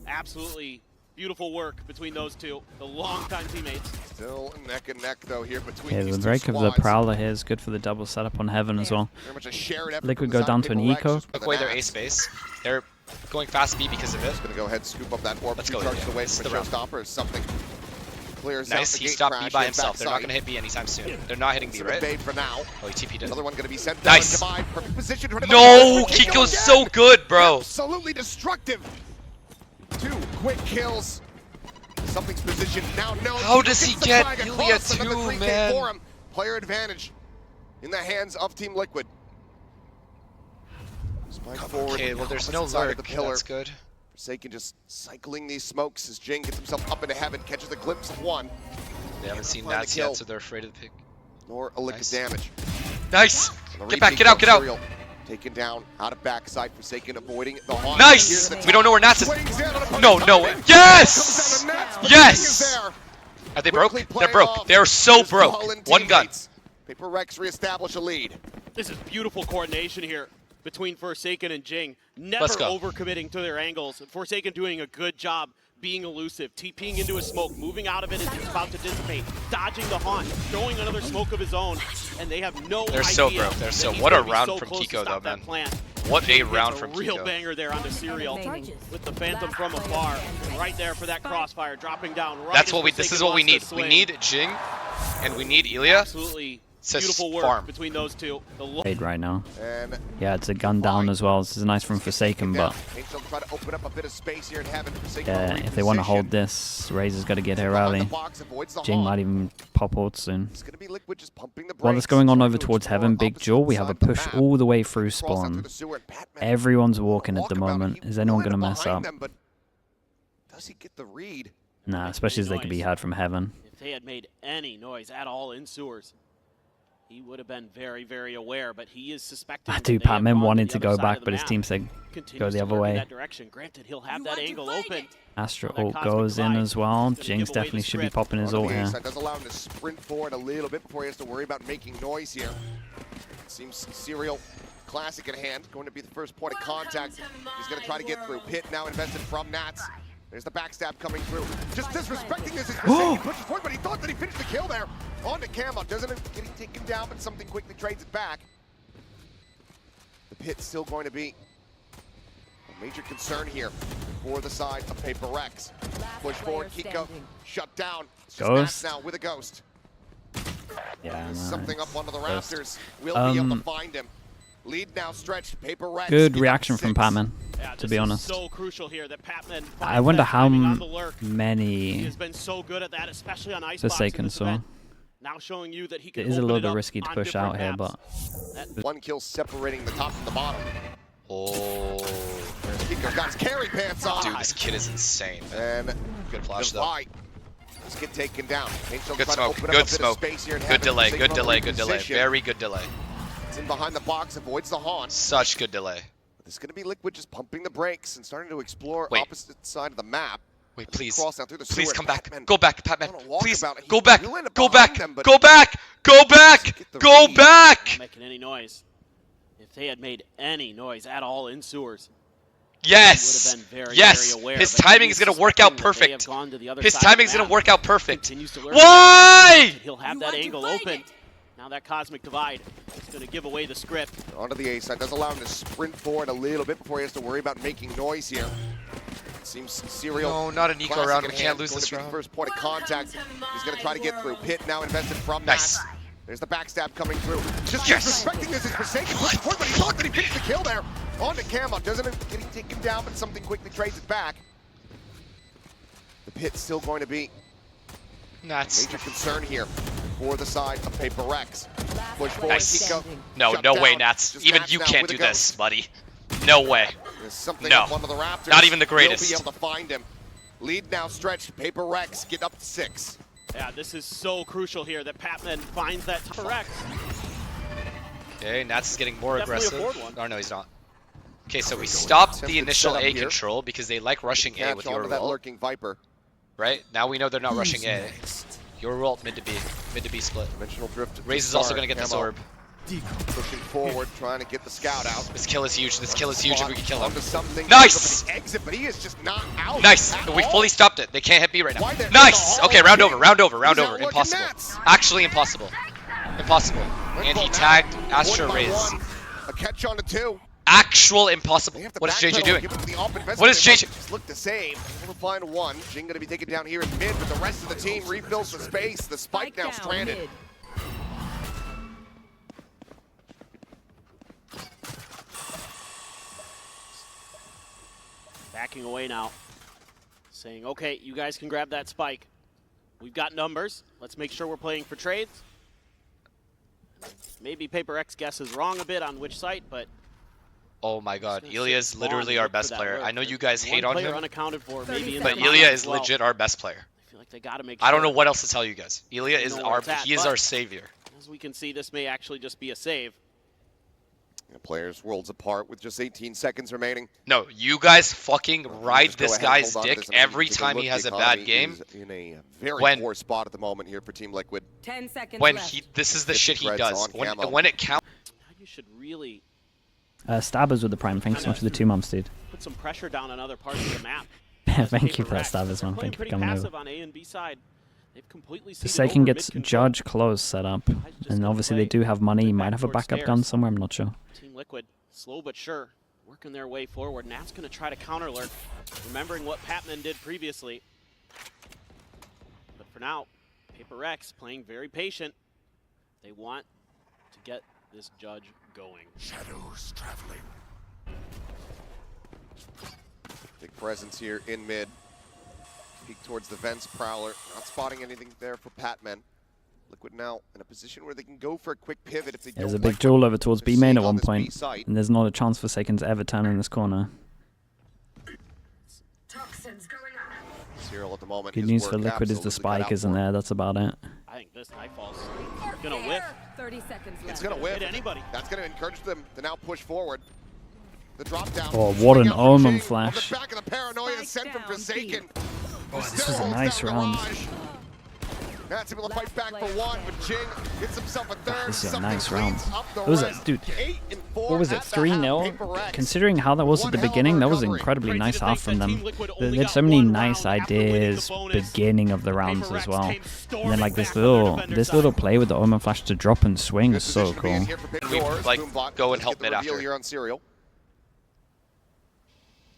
Absolutely beautiful work between those two, the longtime teammates. Still neck and neck though here between Yeah, these the two break of the squads. Prowler here is good for the double setup on Heaven as well. Very much a shared effort Liquid from go the down side to of an PRX eco. just for Took the away their A Nats. space. They're going fast B because of it. Just gonna go ahead and scoop up that orb. Let's Two go, charges yeah. away This from is a the round. showstopper as something clears out Nice, the he gate stopped crash B by here himself. They're not backside. going to hit B anytime soon. They're not hitting B, Some at right? bay for now. Oh, he TP'd Another it. one gonna be sent Nice. down. Divide. Perfect position for No, Kiko Kiko's again. so good, bro. Absolutely destructive. 2 quick kills. Something's positioned now. How does he gets the get flag Ilya across, another too, 3K man? for him. Player advantage in the hands of Team Liquid. Spike forward. Okay, well, there's no opposite side of lurk. the pillar. That's good. Forsaken just cycling these smokes as Jing gets himself up into heaven, catches a glimpse of one. They haven't seen find the Nats kill. yet, so they're afraid of the pick. Nor a lick Nice. of damage. Nice! On the Get back, repeat get out, though, get out! Serial taken down out of backside, Forsaken avoiding the haunt. Nice! Here's the We don't know where Nats is. swings in on a perfect No, no. timing. Yes! Comes down to Nats, but Yes! Jing is there. Are they broke? Quickly They're playing broke. off They are so his broke. fallen One gun. teammates. Paper Rex reestablish a lead. This is beautiful coordination here between Forsaken and Jing. Never Let's go. overcommitting to their angles. Forsaken doing a good job being elusive, TPing into a smoke, moving out of it as it's about to dissipate, dodging the haunt, throwing another smoke of his own, and they have no idea. They're so broke. They're that so- he's what a gonna be round so from close to Kiko, stop though, that man. plant. What a Jing round gets from a real Kiko. banger there onto Serial Remaining. with the Phantom from afar, right there for that crossfire, dropping down. Right That's as what we. This Forsaken is what we wants need. to We swing. need Jing, and we need Ilya. Absolutely to beautiful work farm. between those two. Paid right now. And Yeah, it's a gun down as well. This is nice from Forsaken, but Angel try to open up a bit of space here in heaven. Forsaken yeah, will if they want to reposition. hold this, Razor's got to get here Behind the early. box, avoids the Jing haunt. might even pop ult soon. It's gonna be Liquid just pumping the While brakes, that's going on trying over to towards explore Heaven, Big opposite Jewel, we have a side of the push map. all the way through Cross out through spawn. the sewer, and Batman Everyone's walking at the walk about it. moment. He Is anyone will going to end up mess behind up? them, but does he get the read? Nah, especially as they could be had from Heaven. If they had made any noise at all in sewers, he would have been very, very aware, but he is suspecting. Ah, that dude, they have Patman gone wanted the to other go side back, of the but his map. team said Continues go the to other lurk in way. that direction. Granted, he'll have that angle open. Astro Well, ult that Cosmic goes in Glide as well. is gonna Jinx give away definitely the should be script. popping his On ult the A here. side, does allow him to sprint forward a little bit before he has to worry about making noise here. Seems Serial classic at hand, going to be the first point of contact. He's going to try to get through. Pit now invested from Nats. There's the backstab coming through. Just disrespecting this. Forsaken pushes forward, but he thought that he finished the kill there. On to Camo. Doesn't it get taken down, but something quickly trades it back. The Pit's still going to be a major concern here for the side of Paper Rex. Push forward, Kiko shut down. It's just Ghost. Nats now with a ghost. Yeah, Something nice. up onto the Ghost. rafters. We'll be able to find him. Lead now stretched. PRX. Good reaction from Patman, Yeah, to be honest. So crucial here that Patman I wonder how He many has been so good at that, especially on ice Forsaken saw. Now showing you that he can It is a open little it bit up risky to on push out different here, maps. but One kill separating the top from the bottom. Oh. Kiko got his carry pants on. Dude, this kid is insane. And Good flash, though. Divide. Let's get taken down. Good smoke, good smoke. Good delay, good delay, good delay. Very good delay. It's in behind the box, avoids the haunt. Such good delay. This is going to be Liquid just pumping the brakes and starting to explore Wait. opposite side of the map. Wait, please. Cross down through the Please sewer. come back. Patman Go back, Patman. on a walkabout. Please, He go back. will end up Go behind back. them, but Go back. Go back. get the Go read. back. Not making any noise. If they had made any noise at all in sewers, Yes. would have been very, Yes. very aware, His but timing he is going to work out suspecting that they have perfect. gone to the other His side of the timing is going map. to work out perfect. Continues to learn. Why? He'll have that angle open. Now that Cosmic Divide is going to give away the script. Onto the A side. Does allow him to sprint forward a little bit before he has to worry about making noise here. Seems serial. No, not an eco Classic round. in We hand. can't lose Going this to be the round. first point of contact. He's going to try to get through. Pit now invested from Nice. Matt. There's the backstab coming through. Just Yes. disrespecting this is Forsaken. Puts the point, but he thought that he picked the kill there. On to Camo. Doesn't get him taken down, but something quickly trades it back. The Pit's still going to be Nuts. major concern here for the side of PRX. Push forward. Nice. Kiko. No, Shut no down. way, Nats. Just Even Nats you now can't with do a this, ghost. buddy. No way. There's something No. up one of the Raptors. Not even the Will greatest. be able to find him. Lead now stretched. PRX get up to 6. Yeah, this is so crucial here that Patman finds that correct. Okay, Nats is getting more Definitely aggressive. afford one. Oh, no, he's not. Okay, so we stopped the Attempted initial setup A here. control because they like rushing A Catch with onto your that roll, lurking Viper. right? Now we know they're not rushing A. Your roll mid to B split. Dimensional drift. Raze is also going to get this orb. Pushing forward, trying to get the scout out. This kill is huge. This kill is huge if we can kill him. Onto something. Nice! Go for the exit, but he is just not out. Nice! at We all. fully stopped it. They can't hit B right now. Why they're Nice! in the Okay, hall. round over, round over, round He's over. outlooking Impossible. Nats. Actually impossible. Impossible. And he tagged Astra Raze. A catch on the 2. Actual impossible. They have to What is JJ backpedal, doing? give it to the off investment. What is They JJ? Just look to save. Able to find one. Jing going to be taken down here in mid, but the rest of the team refills the space. The spike now stranded. Backing away now. Saying, okay, you guys can grab that spike. We've got numbers. Let's make sure we're playing for trades. Maybe PRX guesses wrong a bit on which site, but Oh my god, Just Ilya is sit literally long, our look for best that player. lurk. I know you There's guys one hate on player him, unaccounted for, maybe in but the Ilya map is as well. legit our best player. I feel like they got to make I don't sure. know what else to tell you guys. Ilya is know where our it's at, he is but- our savior. As we can see, this may actually just be a save. Players worlds apart with just 18 seconds remaining. No, you guys fucking ride Just go this ahead and guy's hold on to dick this, and I need every to take a time look. he has The a bad economy game. is in a very When- poor spot at the moment here for Team Liquid. 10 seconds When left. he this is the 50 shit he creds does. on Camo. When it counts. You should really Stabbers with the prime. Thanks so much for the 2 months, dude. put some pressure down on other parts of the map. Thank you for that, PRX, Stabbers, they're man. playing Thank you for pretty coming passive over. on A and B side. They've completely ceded Forsaken over gets mid-control. Judge close set up, just and gonna obviously they play do have money. He back might have a towards backup gun stairs. somewhere. I'm not sure. Team Liquid, slow but sure, working their way forward. Nat's going to try to counter lurk, remembering what Patman did previously. But for now, PRX playing very patient. They want to get this Judge going. Shadows traveling. Big presence here in mid. Peek towards the vents, Prowler. Not spotting anything there for Patman. Liquid now in a position where they can go for a quick pivot if they There's don't a big like duel over towards what B they're main seeing at on one this B point, site. and there's not a chance Forsaken to ever turn in this corner. Toxins going up. Cyril at the moment. Good his news for work Liquid is the absolutely cut spike out isn't for him. there. That's about it. I think this Nightfall's going to whiff. 30 seconds left. It's going to whip. Hit anybody. That's going to encourage them to now push forward. The drop down. Oh, what an Swing out for Omen Jing flash. On the back of the paranoia Spike sent from down, Forsaken. Oh, this Still was a holds nice down round. Mirage. Matt's able to fight back for one, but Jing gets himself a third. This is a Something nice round. cleans up the It was a rest. dude. 8 and 4 What was it? at the 3-0. half. PRX. Considering how that was at the One hell of a beginning, that was recovery. incredibly Crazy nice to half think from that them. Team Liquid They only had got so many one nice round after winning the ideas bonus. beginning of the rounds PRX as well. came And then storming like this back on their little defender's little side. play with the Omen flash to drop and swing Good is so position to be in cool. here for Big We, Doors. like, Boombot go does and help get the mid reveal after. here on Serial.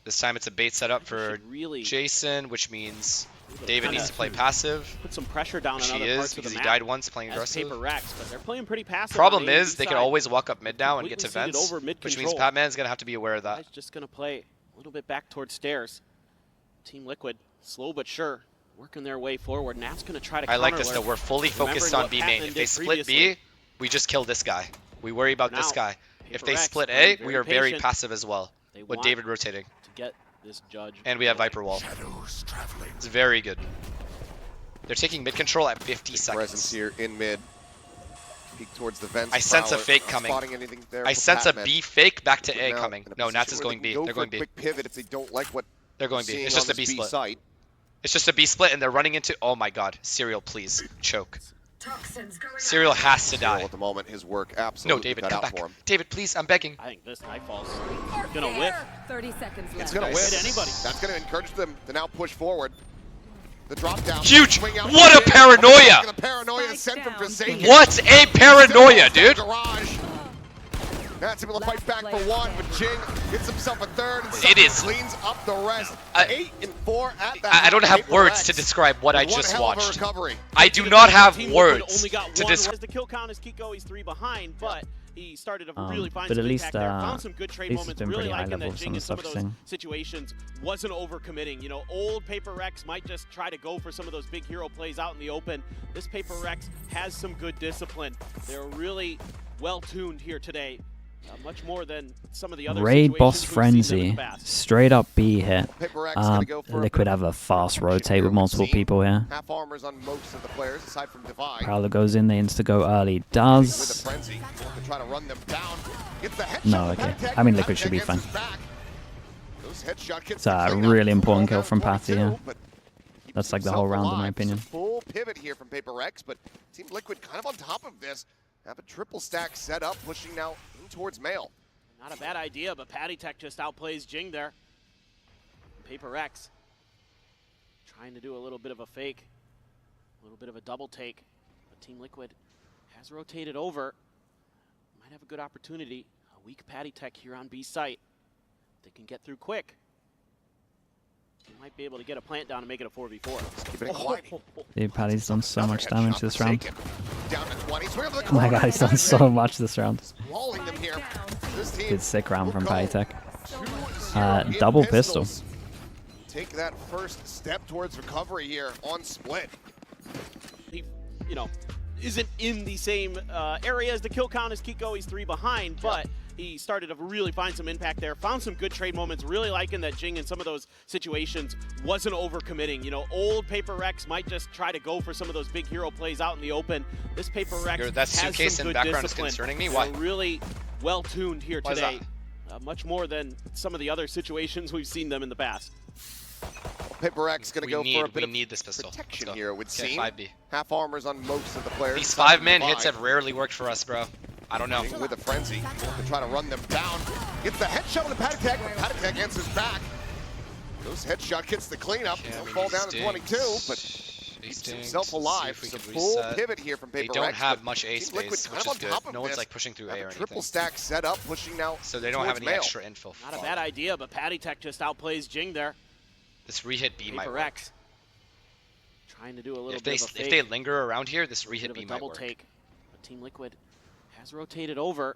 This time it's a bait setup You for should really Jason, which means David needs to play passive. Put some pressure down on other He parts is, of the because map. he died once playing As aggressive. PRX, but they're playing pretty passive. Problem on the is, they can side. always walk up mid now and get to Completely vents, seated over mid which means control. Patman's going to have to be aware of that. Guy's just going to play a little bit back towards stairs. Team Liquid, slow but sure, working their way forward. Nat's going to try to I like this counter though. We're fully focused Remembering on B what main. Patman If they did split previously. B, we just kill this guy. We worry about this Now, guy. If they PRX split playing A, very we are very patient. passive as well, They with want David rotating. to get this judge. And we have Viper Wall. It's very good. They're taking mid control at 50 Presence seconds. here in mid. Peek towards the vents. I sense a Prowler, fake not coming. spotting anything there I for sense a Patman. B fake back to But A now coming. in a No, Nats position is where going they B. can go They're for a going B. quick pivot if they don't like what They're going B. seeing It's just on a B this split. site. It's just a B split, and they're running into. Oh my God, Serial, please choke. Toxins going Serial has to Serial die. at the moment, his work absolutely No, David, cut come out back. for him. David, please, I'm begging. I think this Nightfall's going to whiff. 30 seconds left. It's going to Nice. whip. Hit anybody. That's going to encourage them to now push forward. The drop down. Huge! Swing out What for a Jing. paranoia! The paranoia sent from Forsaken. What a paranoia, dude! Garage. That's able to fight back for one, but Jing gets himself a third. And It is- cleans up the rest. 8 and 4 at the I don't have Paper words X. to describe what I One just hell of a watched. recovery. I do not have Team Liquid words only got to one. describe. As the kill count is Kiko, he's 3 behind, but he started to really find but some at least, impact there. Found some good at trade least it's moments. been Really pretty high liking level that some Jing of in the some of stuff those he's saying. situations wasn't overcommitting. You know, old Paper X might just try to go for some of those big hero plays out in the open. This Paper X has some good discipline. They're really well tuned here today. Much more than some of the other Raid boss situations we've seen them in frenzy. the past. Straight up B hit. Paper X gonna go for a Liquid bit of have a fast protection rotate here, with we've multiple seen. people here. Half armors on most of the players, aside from Divide. Prowler goes in, they insta go early. With a Does. frenzy to try to run them down. Gets the headshot. No, okay. I mean, Liquid should be fine. Those headshot kits It's a really important kill from Patty here. but That's like the whole round in my opinion. Full pivot here from Paper X, but Team Liquid kind of on top of this. Have a triple stack set up, pushing now in towards Mail. Not a bad idea, but Patty Tech just outplays Jing there. Paper X trying to do a little bit of a fake, a little bit of a double take. But Team Liquid has rotated over. Might have a good opportunity. A weak Patty Tech here on B site. They can get through quick. They might be able to get a plant down and make it a 4v4. Keeping it quiet. Dude, Patty's done so Another much damage headshot this round. forsaken. Down to 20. Swing over the Oh my corner. god, he's done so much this round. Walling them here. This team Good sick round from will Patty go Tech. 2-0 in Double pistol. pistols. Take that first step towards recovery here on split. He, you know, isn't in the same area as the kill count as Kiko. He's 3 behind, but he started to really find some impact there. Found some good trade moments. Really liking that Jing in some of those situations wasn't overcommitting. You know, old Paper X might just try to go for some of those big hero plays out in the open. This Paper X That has suitcase some in good background is discipline. concerning me. They're Why? really well tuned here Why is today. Much more than some of the other situations we've seen them in the past. Paper X going to go for a bit We of need this pistol. protection Let's go. here, it would Okay, seem. 5B. Half armors on most of the players. These aside from 5-man Divide. hits have rarely worked for us, bro. I don't know. With a frenzy to try to run them down. Gets the headshot with the Patty Tech, but Patty Tech answers back. Those headshot gets the cleanup. Yeah, They'll we fall need down to 22, but He keeps stinks. himself alive. See if It's a we can full reset. pivot here from They Paper don't X, have but much A Team Liquid space, kind which of is on good. top of No one's this. like pushing through Have A or a triple anything. stack set up, pushing now. So they don't have towards any Mail. extra info. Not a bad idea, but Patty Tech just outplays Jing there. This re-hit B might Paper work. X trying to do a little If bit of a fake. they linger around here, this Bit re-hit of a B might double work. take. But Team Liquid has rotated over.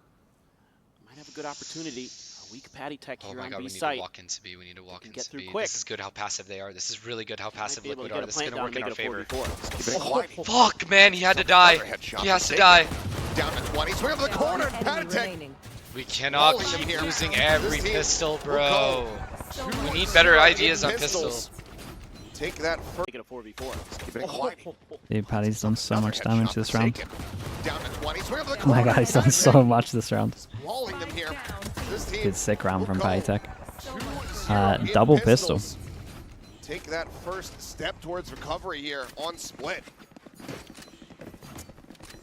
Might have a good opportunity. A weak Patty Tech Oh here my on god, B we need site. to walk into B. We need to walk can into get through B. quick. This is good how passive they are. This is really good how passive Might be able Liquid to are. get a This is plant going to down work and in our make it a favor. 4v4. Keeping it quiet. Fuck, man, he had to die. Another headshot He has to forsaken. die. Down to 20. Swing over the corner, and Patty Tech. remaining. We cannot Rolling them keep here. losing every This team pistol, will go bro. We need better 2-0 ideas in on pistol. Take that first. Make it a 4v4. Keeping it quiet. Dude, Patty's done so Another much damage headshot this round. forsaken. Down to 20. Swing over the Oh my corner, god, he's done Patty so Tech much this round. Walling them here. This team Good sick round from will Patty go Tech. 2-0 in Double pistol. pistols. Take that first step towards recovery here on split.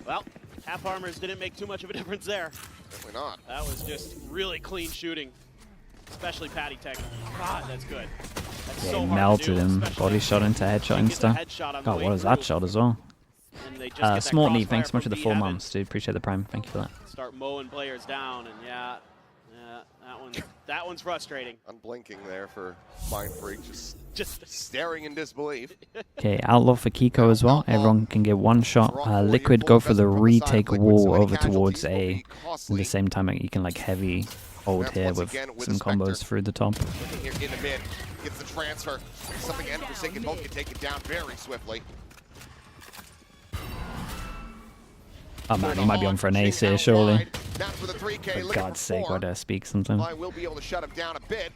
Well, half armors didn't make too much of a difference there. Definitely not. That was just really clean shooting, especially Patty Tech. God, that's good. That's Yeah, so he hard to melted do, him. especially Body shot into headshot when you get the insta. headshot on the God, way what was that through, shot as well? and they just get that Smart knee, crossfire thanks so much for from the B 4 Heaven. months, dude. Appreciate the prime. Thank you for that. Start mowing players down, and yeah, Yeah, that one's frustrating. Unblinking there for Mind Freak, just staring in disbelief. Okay, Outlaw for Kiko as well. Everyone can get one shot. Liquid go for the retake wall over towards A. At the same time, you can like heavy hold here with some combos through the top. Here in the mid, gets the transfer. Something and Forsaken both can take it down very swiftly. Oh man, he might be on for an ace here, surely. For For God's sake, why do I speak sometimes? I will be able to shut him down a bit.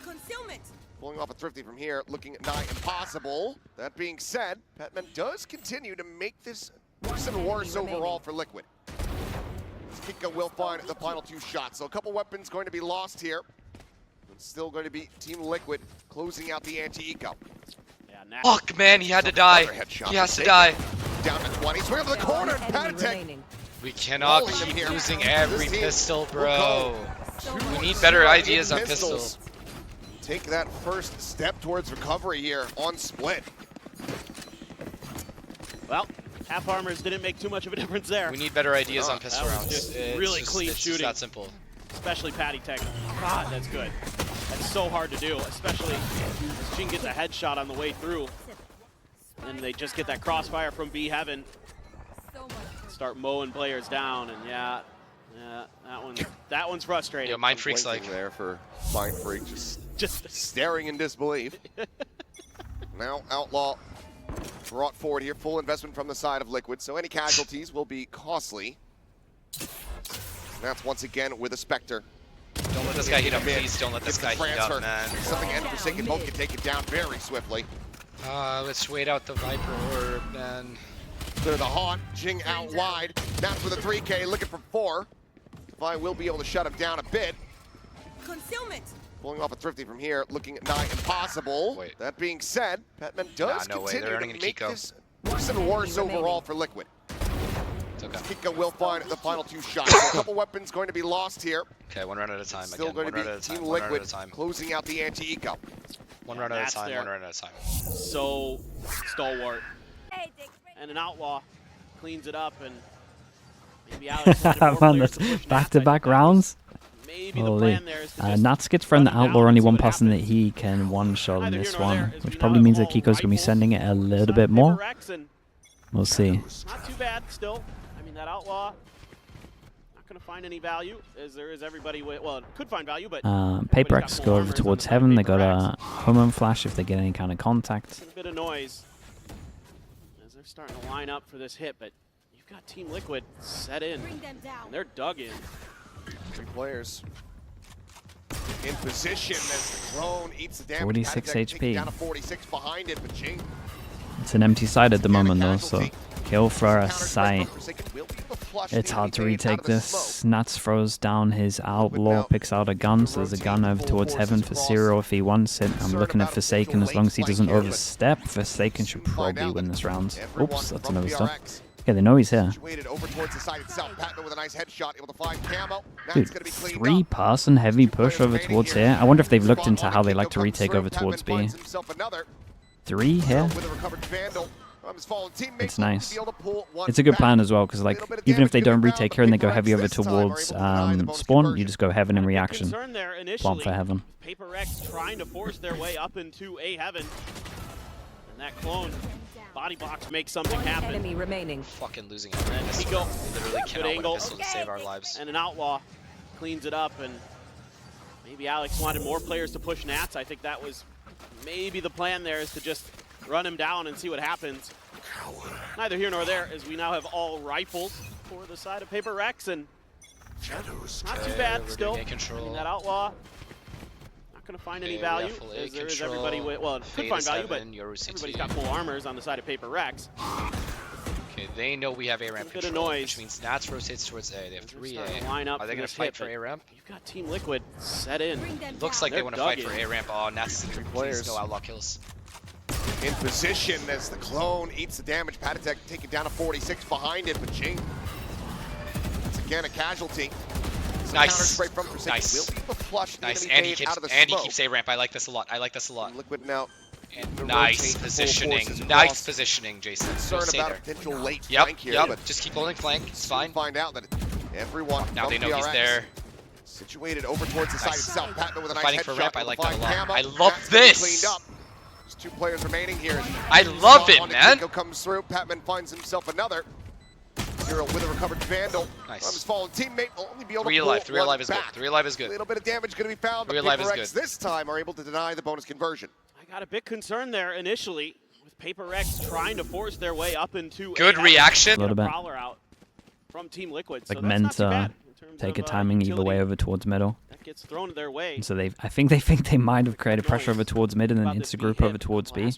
Concealment. Pulling off a Thrifty from here, looking nigh impossible. That being said, Petman does continue to make this worse and worse overall for Liquid. Kiko will find the final 2 shots. So a couple weapons going to be lost here. It's still going to be Team Liquid closing out the anti-eco. Yeah, Fuck, man, he had to die. He has to die. Down to 20, swing up the corner, and Panitek. We cannot keep losing every pistol, bro. We need better ideas on pistols. Take that first step towards recovery here on split. Well, half armors didn't make too much of a difference there. We need better ideas on pistol rounds. Really clean it's shooting. Just that simple. Especially Patty Tech. God, that's good. That's so hard to do, especially as Jing gets a headshot on the way through. And they just get that crossfire from B Heaven. Start mowing players down, and yeah, that one's frustrating. Yeah, Mind Freak's like there for Mind Freak, just staring in disbelief. Now Outlaw brought forward here, full investment from the side of Liquid, so any casualties will be costly. That's once again with a Spectre. Don't let this guy heat up, please. Don't let this guy heat up, man. Something and Forsaken both can take it down very swiftly. Let's wait out the Viper Orb, man. Clear the Haunt, Jing out wide. That's with a 3K, looking for 4. I will be able to shut him down a bit. Concealment. Pulling off a Thrifty from here, looking nigh impossible. Wait. That being said, Petman does continue to make this worse and worse overall for Liquid. It's okay. Kiko will find the final 2 shots. So a couple weapons going to be lost here. Okay, 1 round at a time. Still Again, going to be one round at a time. Team One round Liquid at a time. closing out the anti-eco. 1 round at a time. 1 round at a time. So stalwart. And an Outlaw cleans it up, and maybe Alex Man, that's back-to-back rounds. Maybe the Holy. plan there is to just Nats gets from the run him Outlaw down only and see one what person that happens. he can one-shot in Neither this here nor one, there, as which we probably now means have that Kiko's going to be rifles sending it a little side bit more. PRX, and We'll see. not too bad still. I mean, that Outlaw not going to find any value, as there is everybody with, well, it could find value, but PRX go over towards Heaven. They got a home flash if they get any kind of contact. a bit of noise as they're starting to line up for this hit, but you've got Team Liquid set in, Bring them down. and they're dug in. 3 players in position as the clone eats the damage. 46 Panitek HP. taking down a 46 behind it, but Jing It's an empty side at the moment though, so kill for a sight. will be the flush It's hard to needed out retake of the this. smoke. Nats throws down his Outlaw, picks out a gun, so there's a gun over towards Heaven for Zero if he wants it. I'm looking at Forsaken as long as he doesn't overstep. Forsaken should probably win this round. Oops, that's another stop. Okay, they know he's here. Situated over towards the side itself. Patman with a nice headshot, able to find camo. Now Dude, it's gonna be cleaned 3-person heavy push over towards here. I wonder if they've looked into how they like to retake over towards B. 3 here? It's nice. It's a good plan as well, because like even if they don't retake here and they go heavy over towards spawn, you just go Heaven in reaction. Concern there Plant initially, for Heaven. PRX trying to force their way up into A Heaven, and that clone body box makes something happen. Enemy remaining. Fucking losing And it. Kiko, We literally cannot win angle. a pistol to save our lives. and an Outlaw cleans it up, and maybe Alex wanted more players to push Nats. I think that was maybe the plan there, is to just run him down and see what happens. Neither here nor there, as we now have all rifles for the side of PRX, and not too bad we're still. doing A control. I mean, that Outlaw not going to find any Okay, we have value, full A as there is control. everybody with, well, it could Fade find is value, but Heaven, your VCT. everybody's got full armors on the side of PRX. Okay, they know we have A ramp A bit of control, noise. which means Nats rotates towards A. They have They're 3 starting to A. line up Are they for going this to fight hit, for but A ramp? You've got Team Liquid set in. Bring them Looks down. like they They're want to fight dug for in. A ramp. Oh, Nats please players. no Outlaw kills. In position as the clone eats the damage. Panitek taking down a 46 behind it, but Jing once again a casualty. Some Nice. counter spray from Forsaken Nice. will be the flush. The Nice, enemy and he fade keeps out of the and he smoke. keeps A ramp. I like this a lot. I like this a lot. Liquid now. And to nice rotate full positioning. forces Nice across. positioning, Jason. Concerned Stay about there. a potential late Yep. flank here, but Just keep holding flank. It's fine. find out that everyone Now from they know he's PRX there. Situated over towards the side itself. Patman with a nice Fighting for headshot. ramp, I like that a lot. Camo. I love That's gonna be this. Cleaned up. There's 2 players remaining here. I love it, man. Kiko comes through. Patman finds himself another. Zero with a recovered Vandal. Nice. His fallen teammate will only be able 3 to alive. pull 3 alive is good. back. 3 alive is A good. little bit of damage going to be found, but 3 alive is PRX good. this time are able to deny the bonus conversion. I got a bit concerned there initially with PRX trying to force their way up into Good reaction. A little bit. Prowler out from Team Liquid. Like so that's meant not too bad in terms take a of, timing either utility way over towards middle. that gets thrown their way. And so I think they might have created pressure over towards mid and then insta-group over towards B.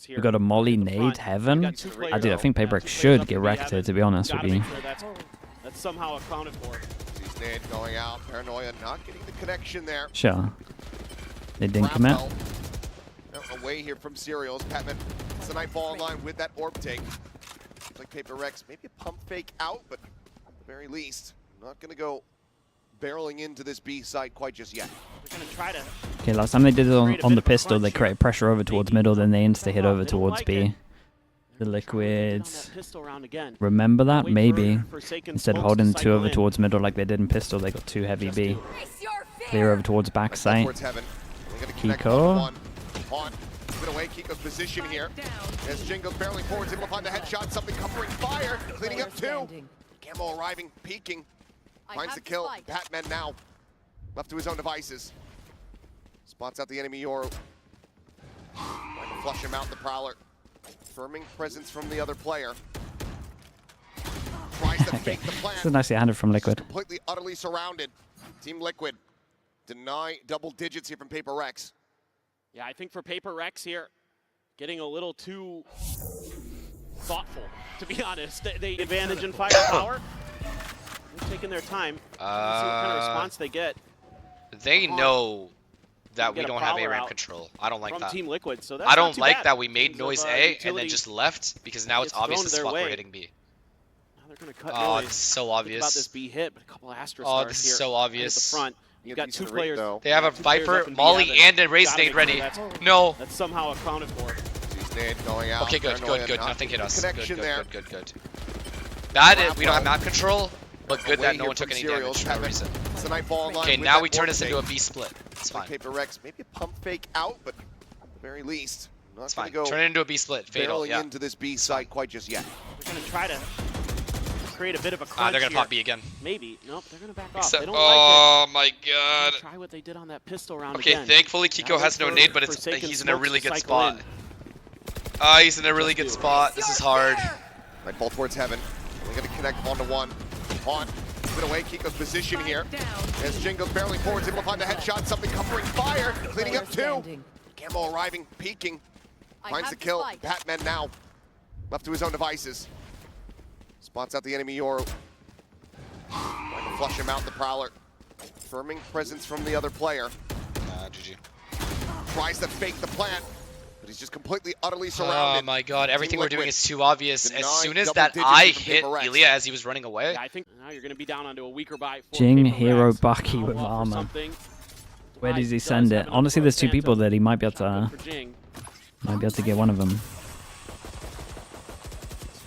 We got a molly nade heaven. I think PRX should get wrecked here, to be honest with you. That's somehow accounted for. He's nade going out. Paranoia not getting the connection there. Sure. They didn't commit. Away here from Serials. Patman, it's a Nightfall online with that orb take. Seems like PRX, maybe a pump fake out, but at the very least, not going to go barreling into this B site quite just yet. We're going to try to. Okay, last time they did it on the pistol, they created pressure over towards middle, then they insta-hit over towards B. The Liquids. Remember that? Maybe. Instead of holding 2 over towards middle like they did in pistol, they got 2 heavy B. Clear over towards back site. Kiko. Put away Kiko's position here. As Jin goes barreling forwards, able to find the headshot, something covering fire. Cleaning up 2. Camo arriving, peeking. Finds the kill. Patman now left to his own devices. Spots out the enemy Yoru. Trying to flush him out, the Prowler. Firming presence from the other player. Tries to fake the plan. This is nicely handled from Liquid. Completely, utterly surrounded. Team Liquid deny double digits here from PRX. Yeah, I think for PRX here, getting a little too thoughtful, to be honest. They advantage in firepower. They're taking their time. See what kind of response they get. They know that we don't have A-ramp control. I don't like from that. Team Liquid, so that's I not don't too like bad that we made noise A and then utility just left because now it's gets obvious thrown as their fuck way. we're hitting B. Now they're gonna cut Oh, noise. it's so Think obvious. about this B hit, but a couple of Astra Oh, stars this here is so at obvious. the front. You've got 2 players. They have a 2 players Viper, up in B Molly, heaven. and a Raise Gotta nade make ready. sure No. That's somehow accounted for. He's nade going out. Okay, good, Paranoia good, good. not Nothing hit getting us. connection Good, there. good, good, good, good. Bad if we don't have map control, but good Away that no here one took from any Serials. damage for no reason. It's a Nightfall online Okay, with now that we turn orb this into a take. B split. It's fine. PRX, maybe a pump fake out, but at the very least, not It's going fine. to go Turn it into a B split. Fatal, barreling yeah. into this B site quite just yet. They're gonna try to create a bit of a crunch They're gonna here. pop B again. Maybe. Nope, they're gonna back off. Except, They don't oh like my it. god. Try what they did on that pistol round Okay, again. thankfully Kiko has no nade, but he's in a really good spot. He's in a really good spot. This is hard. Nightfall towards heaven. We're going to connect 1-to-1. On. Put away Kiko's position here. As Jin goes barreling forwards, able to find the headshot, something covering fire. Cleaning up 2. Camo arriving, peeking. Finds the kill. Patman now left to his own devices. Spots out the enemy Yoru. Trying to flush him out, the Prowler. Firming presence from the other player. GG. Tries to fake the plant, but he's just completely, utterly surrounded. Oh my god, everything we're doing Liquid is too obvious. As denying soon as double that digits I from hit PRX. Ilya as he was running away, Yeah, I think now you're gonna be down onto a weaker buy for Jing, PRX. Hero, Bucky with Outlaw for armor. something. Where does he Does send have it? an Honestly, there's 2 upper people Phantom. that he might be able to For Jing. get one of them.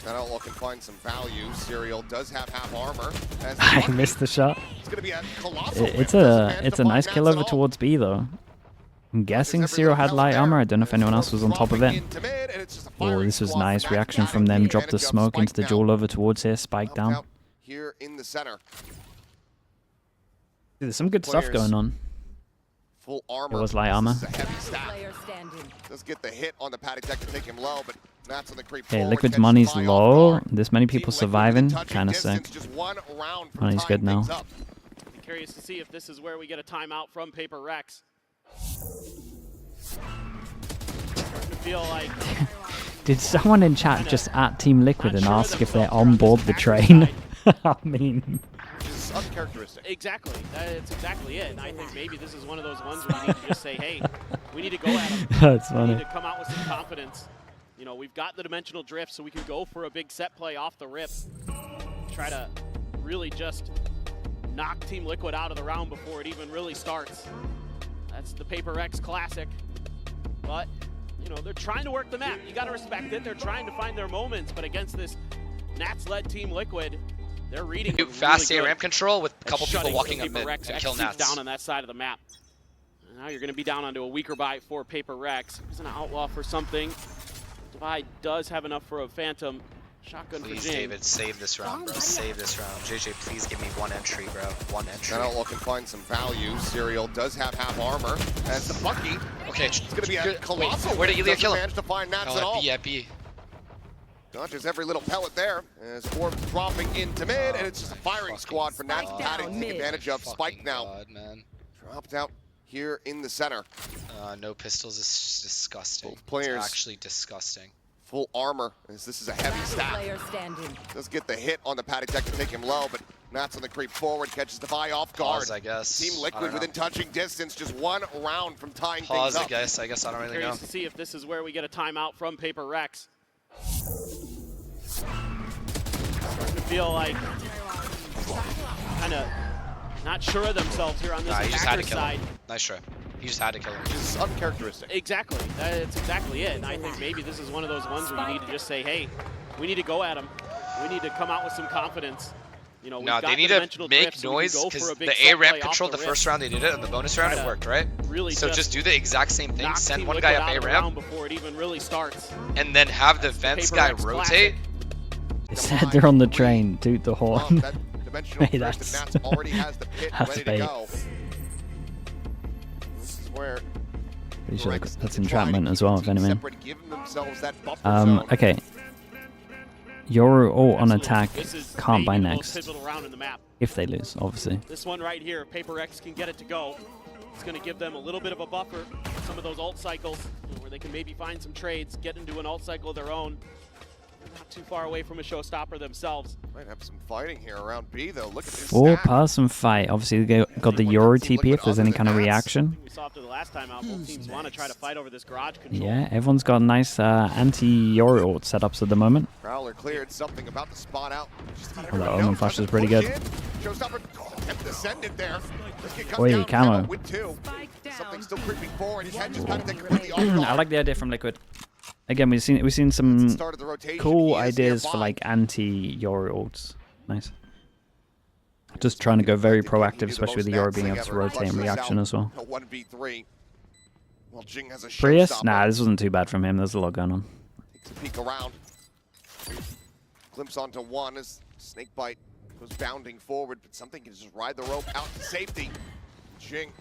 That Outlaw can find some value. Serial does have half armor. As I Bucky. missed the shot. It's going to be a colossal It's win. Doesn't manage it's to a find nice kill Nats over at all. towards B though. I'm guessing Every Zero little had light pellet armor. there. I don't know if anyone else was on top of it. Into mid, and it's just a Oh, firing this was squad. nice Nats reaction got from it. them. Dropped the Advantage of smoke into Spike the now. jewel over towards here. Spike Helped down. out here in the center. There's some good stuff Players. going on. Full armor. It was light This armor. is a heavy stack. Player standing. Does get the hit on the paddock deck to take him low, but Nats on the creep Okay, forward, Liquid's catches money's the fly low. off guard. This many Team people Liquid surviving. within touching Kind of distance, sick. Just one round for Money's good tying now. things up. I'm curious to see if this is where we get a timeout from PRX. Starting to feel like Did someone in chat just at Team Liquid and ask if they're on board the train? I mean, Which is uncharacteristic. exactly. That's exactly it. And I think maybe this is one of those ones where you need to just say, hey, we need to go at them. that's We funny. need to come out with some confidence. You know, we've got the dimensional drift, so we can go for a big set play off the rip. Try to really just knock Team Liquid out of the round before it even really starts. That's the PRX classic. But, you know, they're trying to work the map. You got to respect it. They're trying to find their moments, but against this Nats-led Team Liquid, They're reading fast really ramp control with a couple people walking up mid PRX and kill executes Nats. down on that side of the map. And now you're going to be down onto a weaker buy for PRX. He's an outlaw for something. Divide does have enough for a Phantom. Shotgun Please, for Jing. David, save this round, bro. Save this round. JJ, please give me one entry, bro. One entry. That outlaw can find some value. Serial does have half armor. As the Bucky, Okay, it's going to be a colossal. Wait, where did Ilya kill him? Manage to find Nats Oh, at all. at B. Dodges every little pellet there. As Forbes dropping into mid, and it's just a firing squad for Nats. Patty to take advantage of. Spike now. God, man. Dropped out here in the center. No pistols is disgusting. Both players. It's actually disgusting. Full armor, as this is a heavy stack. Player standing. Does get the hit on the Patty Tech to take him low, but Nats on the creep forward, catches the buy off guard. Pause, I guess. Team Liquid within touching distance, just one round from tying Pause, things up. I guess I don't really know. Curious to see if this is where we get a timeout from PRX. Starting to feel like kind of not sure of themselves here on this He just had to kill side. him. Nice try. He just had to kill him. Which is uncharacteristic. Exactly. That's exactly it. And I think maybe this is one of those ones where you need to just say, hey, we need to go at him. We need to come out with some confidence. You know, No, they need to make noise because the A ramp controlled the first round they did it, and the bonus round it worked, right? Really so just do the exact same thing. Send one guy up A ramp before it even really starts. and then have the vents guy rotate. They said they're on the train. Toot the horn. That dimensional Hey, drift, that's and Nats already has the pit that's ready bait. to go. This is where Pretty sure PRX that's need to try to entrapment keep as well, the if team anything. separate, give themselves that buffer zone. Okay. Your ult on attack This is can't buy maybe the most next. pivotal round in the map. If they lose, obviously. This one right here, PRX can get it to go. It's going to give them a little bit of a buffer. Some of those ult cycles, where they can maybe find some trades, get into an ult cycle of their own. They're not too far away from a showstopper themselves. Might have some fighting here around B, though. Look at this Four stack. person fight. Obviously, they got the Euro TP if there's any kind of reaction. We saw after the last time out, both teams want to try to fight over this garage control. Yeah, everyone's got nice anti-Euro ult setups at the moment. Prowler cleared something about the spot out. Oh, that Omen Flash is pretty good. Showstopper descended there. Oi, camo. With two. Something still creeping forward. Catches Patty Tech completely off guard. I like the idea from Liquid. Again, we've seen some Started the rotation. cool He is ideas for nearby. like anti-Euro ults. Nice. Just trying to go very proactive, especially with the Euro being able to rotate in reaction as well. A 1v3. Well, Jing has a Prius? showstopper. Nah, this wasn't too bad from him. There's a lot going on. Takes a peek around. Glimpse onto one as Snakebite goes bounding forward, but something can just ride the rope out to safety. Jing.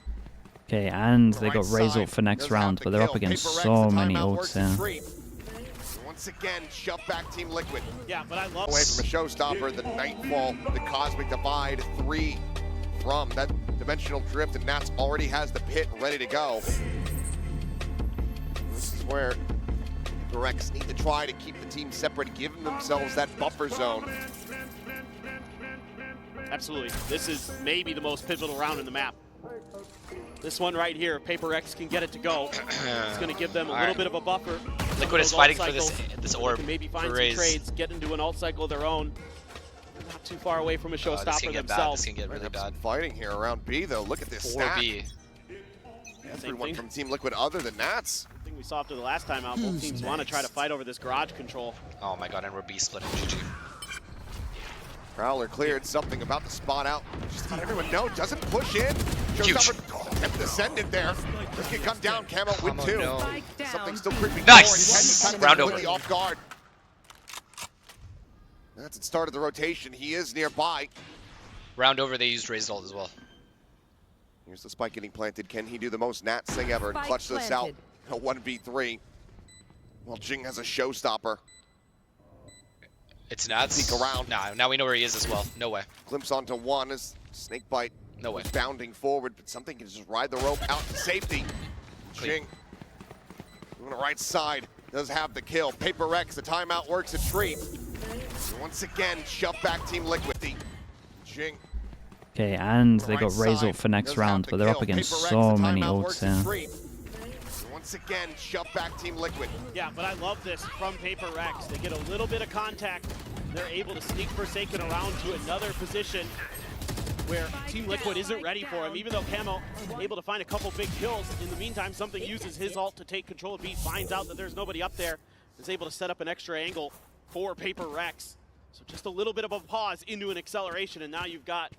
Okay, and they Right got Raze side ult for next does round, have but the they're kill. up against PRX, so the many timeout ults works here. a treat. Once again, shove back Team Liquid. Yeah, but I love Away from a showstopper, the Nightfall, the Cosmic Divide, 3 from that dimensional drift, and Nats already has the pit ready to go. This is where PRX need to try to keep the team separate, giving themselves that buffer zone. Absolutely. This is maybe the most pivotal round in the map. This one right here, PRX can get it to go. It's going to give them a little bit of a buffer. Liquid is fighting for this orb. Maybe find for some Raze. trades, get into an ult cycle of their own. They're not too far away from a This can showstopper get bad. themselves. This can get really bad. Fighting here around B, though. Look at this stack. 4B. Everyone thing. from Team Liquid other than Nats. I think we saw after the last time out, both teams want to try to fight over this garage control. Oh my god, and we're B splitting. GG. Prowler cleared something about the spot out. Just let everyone know, doesn't push in. Showstopper descended there. This can come down, Camo with Camo, two. no. Something still creeping Nice! forward. He catches Round completely over. off guard. That's the start of the rotation. He is nearby. Round over, they used Raze ult as well. Here's the spike getting planted. Can he do the most Nats thing ever and Spike clutch this out? planted. A 1v3. Well, Jing has a showstopper. It's Nats. Peek around. Nah, now we know where he is as well. No way. Glimpse onto one as Snakebite No way. is bounding forward, but something can just ride the rope out to safety. Clean. Jing on the right side does have the kill. PRX, the timeout works a treat. And once again, shove back Team Liquid. Jing. Okay, and on they the got right Raze side ult for next does round, have but the they're up kill. against PRX, so the many timeout ults works a here. treat. And once again, shove back Team Liquid. Yeah, but I love this from PRX. They get a little bit of contact. They're able to sneak Forsaken around to another position where Team Liquid isn't ready for him. Even though Camo able to find a couple big kills, in the meantime, something uses his ult to take control of B, finds out that there's nobody up there, is able to set up an extra angle for PRX. So just a little bit of a pause into an acceleration, and now you've got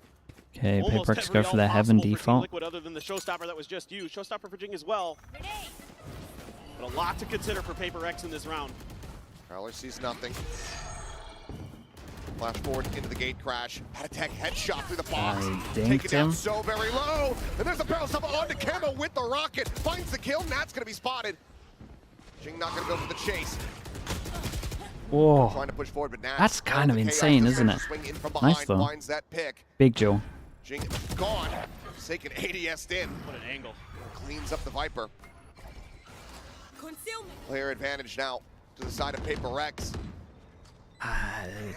Okay, almost PRX go every for the all heaven possible for Team default. Liquid other than the showstopper that was just used. Showstopper for Jing as well. But a lot to consider for PRX in this round. Prowler sees nothing. Flash forward into the gate crash. Had a tech headshot through the box. Dinked Taken down him. so very low. And there's a barrel stop onto Camo with the rocket. Finds the kill. Nat's going to be spotted. Jing not going to go for the chase. Whoa. Trying to push forward, but Nats. That's kind of insane, isn't it? Swing in from Nice behind, though. finds that pick. Big Joe. Jing gone. Taking ADS'd in. What an angle. Cleans up the Viper. Concealment. Player advantage now to the side of PRX.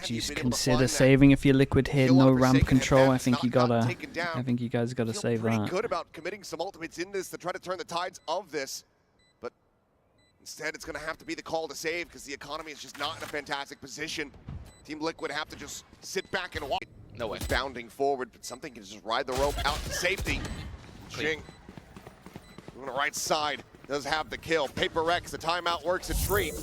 Just consider saving if you're Liquid here. No ramp control. I think you gotta. I think you guys gotta save pretty that. good about committing some ultimates in this to try to turn the tides of this, but instead it's going to have to be the call to save because the economy is just not in a fantastic position. Team Liquid have to just sit back and watch. No way. Bounding forward, but something can just ride the rope out to safety. Jing on the right side does have the kill. PRX, the timeout works a treat.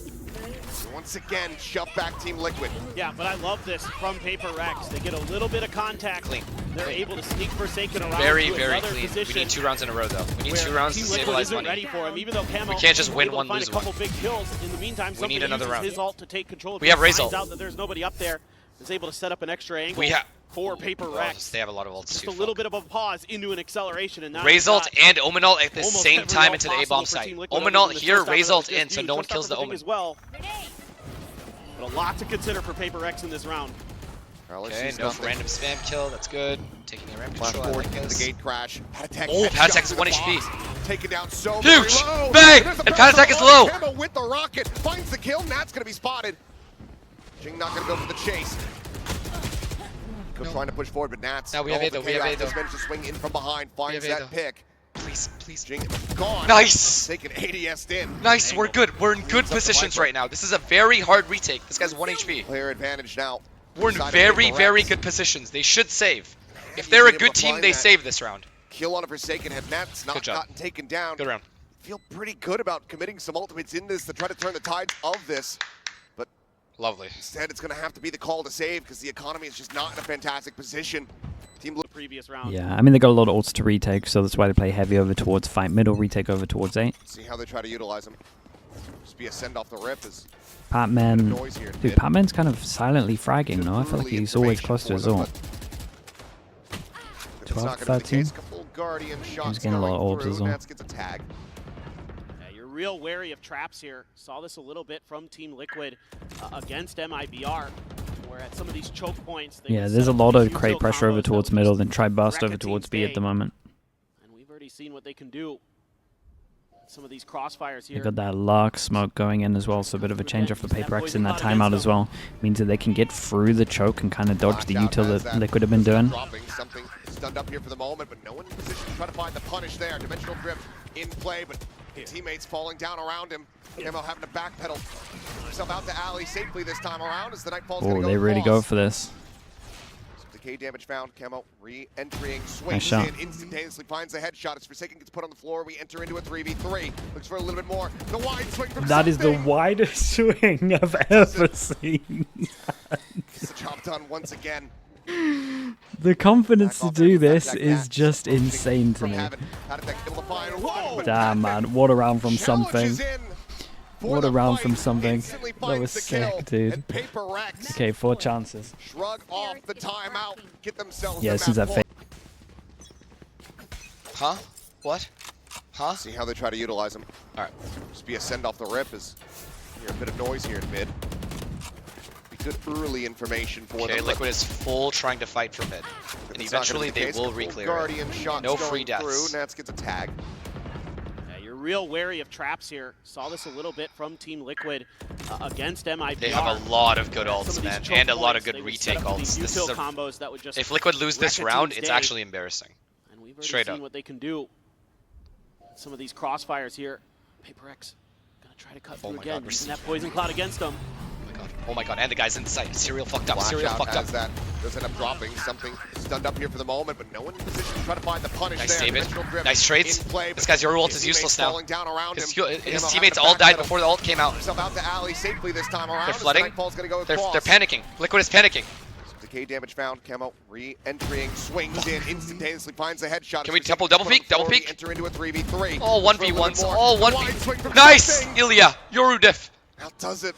Once again, shove back Team Liquid. Yeah, but I love this from PRX. They get a little bit of contact. Clean. They're able to sneak Forsaken around Very, to very another clean. position. We need 2 rounds in a row, though. We need 2 where rounds to Team Liquid stabilize isn't money. ready for him, even though Camo We can't just win able to one, find lose a couple one. big kills. In the meantime, We need somebody another uses round. his ult to take control. We have Finds Razor. out that there's nobody up there. Is able to set up an extra angle We have. for PRX. They have a lot of ults. Just too, a little fuck. bit of a pause into an acceleration, and now Result and Omenult at the almost same every time ult into the possible A-bomb for site. Team Liquid other Omenult than the here, showstopper that Result was in, just so used. no one Showstopper kills the for Jing Omen. as well. But a lot to consider for PRX in this round. Okay, no random spam kill. That's good. Taking a ramp Flash control. I forward like into the this. gate crash. Patatek Oh, headshot Patatek's through the 1 HP. box. Taken down so Huge! very low. Bang! There's a And barrel Patatek is stop on low. Camo with the rocket. Finds the kill. Nat's going to be spotted. Jing not going to go for the chase. Trying to push forward, but Nats. No, we have A though. We have A though. Just managed to swing in from behind. Finds have A that though. pick. Please, please. Jing gone. Nice! Taking ADS'd in. Nice, we're good. We're in good up the positions Viper. right now. This is a very hard retake. This guy's 1 HP. Player advantage now. We're in Side of very, PRX. very good positions. They should save. If He's they're a been able good to team, find they that save this round. Kill on a Forsaken had Nats not Good job. gotten taken down. Good round. Feel pretty good about committing some ultimates in this to try to turn the tides of this. But Lovely. instead, it's going to have to be the call to save because the economy is just not in a fantastic position. Team The previous round. Yeah, I mean they got a lot of ults to retake, so that's why they play heavy over towards fight middle, retake over towards 8. see how they try to utilize them. Just be a send off the rip as Patman, noise here. dude, Patman's kind of silently fragging, no? I feel like he's always close to his ult. 12, 13. He's getting a lot of orbs as well. Nats gets a tag. Yeah, you're real wary of traps here. Saw this a little bit from Team Liquid against MIBR, where at some of these choke points. They Yeah, can there's set a up lot these of crate util pressure over combos that towards would middle, just then try bust wreck over a towards team's B at the day. moment. And we've already seen what they can do. Some of these crossfires They here. got that Lark smoke going in as well, so a bit of a change off for PRX in that timeout as well. Means that they can get through the choke and kind of dodge the util that Liquid have been doing. Dropping something stunned up here for the moment, but no one in position to try to find the punish there. Dimensional drift in play, but teammates falling down around him. Camo having to backpedal himself out the alley safely this time around as the Nightfall's Oh, going to go they really go across. for this. Decay damage found. Camo re-entering, swings shot. in, instantaneously finds a headshot. As Forsaken gets put on the floor, we enter into a 3v3. Looks for a little bit more. The wide swing from That is the something. widest swing I've ever seen. Gets the job done once again. The confidence to Back off do there, this Patatek is Nats just approaching insane to from me. heaven. Patatek able to find one, but Damn, Patatek man. What a round from something. challenges in for What the a round fight, from something. instantly That finds was the sick, kill, dude. and PRX Okay, 4 chances. shrug off the timeout, get themselves Yeah, in since that that point. Huh? What? Huh? See how they try to utilize them. Alright. Just be a send off the rip as hear a bit of noise here in mid. Be good early information for Okay, them. Liquid is full trying to fight for mid. And It's not gonna eventually be the they case. will Full re-clear Guardian it. shots No going free deaths. through. Nats gets a tag. Yeah, you're real wary of traps here. Saw this a little bit from Team Liquid against MIBR. They have a lot of good Some ults, of these man, choke and a lot of points, good they would set retake up these ults. This util is a, combos that would just if Liquid lose this wreck a round, team's it's day. actually embarrassing. And we've already Straight seen up. what they can do. Some of these crossfires here. PRX gonna try to cut through my again, God, we're using that poison cloud against them. Oh my god, and the guy's in sight. Serial fucked up, Flash Serial out fucked up. has that Does end up dropping something stunned up here for the moment, but no one in position to try to find the punish Nice, there. David. Nice trades. This guy's your ult is useless now. His teammates all died before the ult came out. Out the alley safely this time around. They're flooding. They're panicking. Liquid is panicking. Decay damage found. Camo re-entering, swings in, instantaneously finds a headshot. Can we double peek? Double peek? Enter into a 3v3. All 1v1s. All 1v. Nice, Ilya. Yoru diff. Now does it.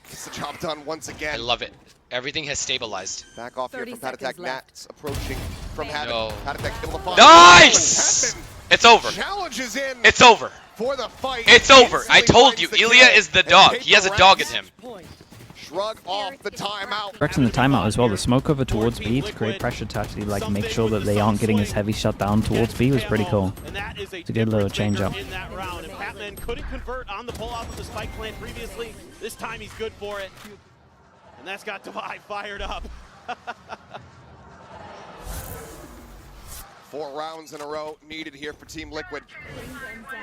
Gets the job done once again. I love it. Everything has stabilized. Back off here from Patatek. Nats approaching from Havoc. No. Patatek able to find. Nice! It's over. Challenges in. It's over. For the fight. It's over. I told you, Ilya is the dog. He has a dog in him. Shrug off the timeout. PRX in the timeout as well. The smoke over towards B to create pressure to actually like make sure that they aren't getting as heavy shut down towards B was pretty cool. It's a good little change up. In that round, and Patman couldn't convert on the pull off of the spike plant previously. This time he's good for it. And that's got Divide fired up. 4 rounds in a row needed here for Team Liquid.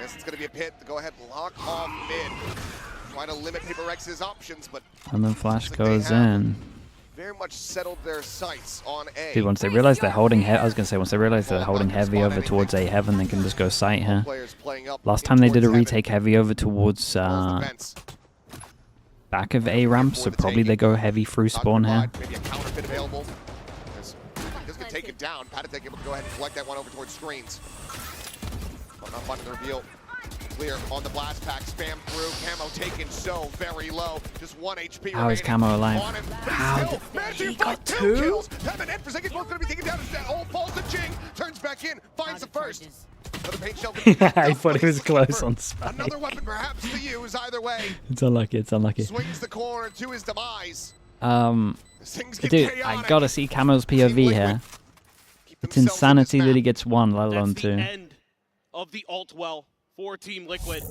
Guess it's going to be a pit to go ahead and lock on mid. Trying to limit PRX's options, but And then flash goes in. very much settled their sights on A. Dude, once they realize they're holding I was gonna say once they realize they're holding heavy over towards A heaven, they can just go sight here. Last time they did a retake heavy over towards back of A ramp, so probably they go heavy through spawn here. Maybe a counterfeit available. Just gonna take it down. Patatek able to go ahead and collect that one over towards screens. But not finding the reveal. Clear on the blast pack, spam through. Camo taken so very low. Just 1 HP. How is Camo alive? How he got 2 kills. Pevin and Forsaken both going to be taken down. All falls to Jing. Turns back in. Finds the first. Another paint shell. I thought he was close on spike. Another weapon perhaps to use either way. It's unlucky. It's unlucky. Swings the corner to his demise. Dude, I gotta see Camo's POV here. It's insanity that he gets 1, let alone 2. That's the end of the ult well for Team Liquid.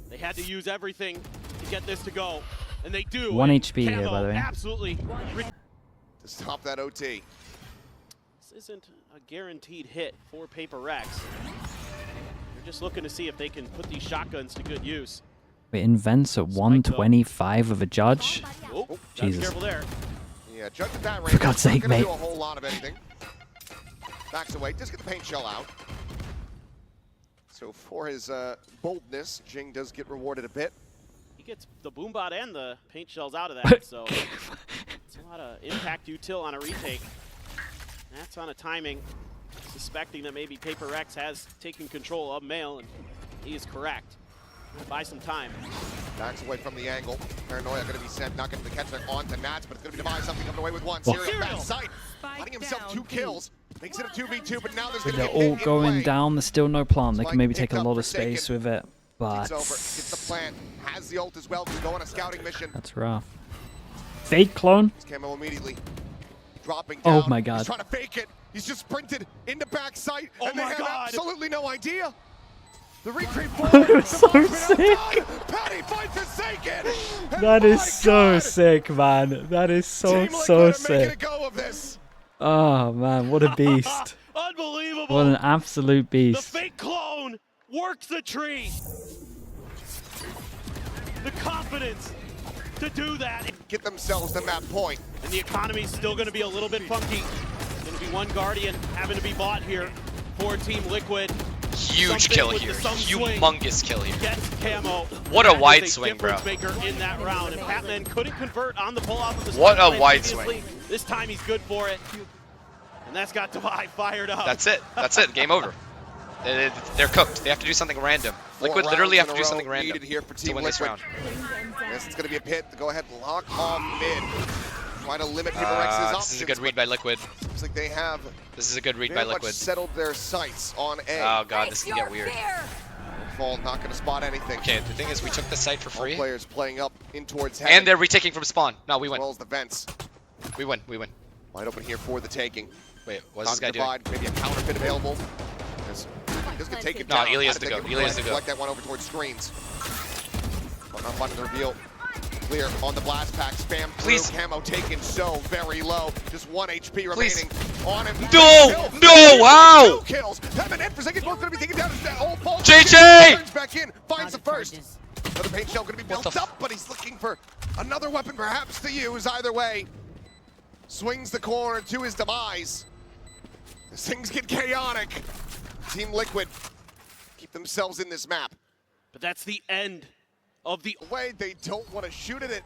They had to use everything to get this to go, and they do. 1 HP Camo here, by the way. Absolutely. To stop that OT. This isn't a guaranteed hit for PRX. They're just looking to see if they can put these shotguns to good use. Wait, invents at 125 of a judge? Oh, Jesus. careful there. Yeah, judge at that range. For God's sake, mate. Do a whole lot of anything. Backs away, just get the paint shell out. So for his boldness, Jing does get rewarded a bit. He gets the boombot and the paint shells out of that, so it's a lot of impact util on a retake. That's on a timing, suspecting that maybe PRX has taken control of Mail, and he is correct. Buy some time. Backs away from the angle. Paranoia going to be sent, not getting the catch onto Nats, but it's going to be Demise something coming away with 1. Serious bad sight. Finding himself 2 kills. Makes it a 2v2, but now there's going to be They're all going down. There's still no plant. They can maybe take a lot of space with it, but gets the plant, has the ult as well to go on a scouting mission. That's rough. Fake clone? Camo immediately dropping down. Oh my God. He's trying to fake it. He's just sprinted into back sight, and they have absolutely no idea. The retreat forward. So sick. Patty fights Forsaken. That is so sick, man. That is so sick. A go of this. Oh man, what a beast. Unbelievable. What an absolute beast. The fake clone works the tree. The confidence to do that. Get themselves to that point. And the economy's still going to be a little bit funky. Going to be 1 Guardian having to be bought here for Team Liquid. Huge kill here. Humongous kill here. Gets Camo. What a wide swing, bro. Maker in that round, and Patman couldn't convert on the pull off of the what a wide swing. This time he's good for it. And that's got Divide fired up. That's it. That's it. Game over. They're cooked. They have to do something random. Liquid literally have to do something random here for Team to win this round. Guess it's going to be a pit to go ahead and lock on mid. Trying to limit PRX's options. This is a good read by Liquid. Looks like they have. This is a good read by Liquid. Settled their sights on A. Oh god, this can get weird. Fall not going to spot anything. Okay, the thing is we took the site for free. All players playing up in towards heaven. And they're retaking from spawn. No, we win. As well as the vents. We win. We win. Wide open here for the taking. Wait, what's this guy doing? Maybe a counterfeit available. Just gonna take it down. No, Ilya's to go. Ilya's to go. Collect that one over towards screens. But not finding the reveal. Clear on the blast pack, spam through. Camo taken so very low. Just 1 HP remaining on him. No! No! Wow! 2 kills. Pevin and Forsaken both going to be taken down. JJ! Turns back in, finds the first. Another paint shell going to be built up, but he's looking for another weapon perhaps to use either way. swings the corner to his demise. As things get chaotic, Team Liquid keep themselves in this map. But that's the end of the way they don't want to shoot at it.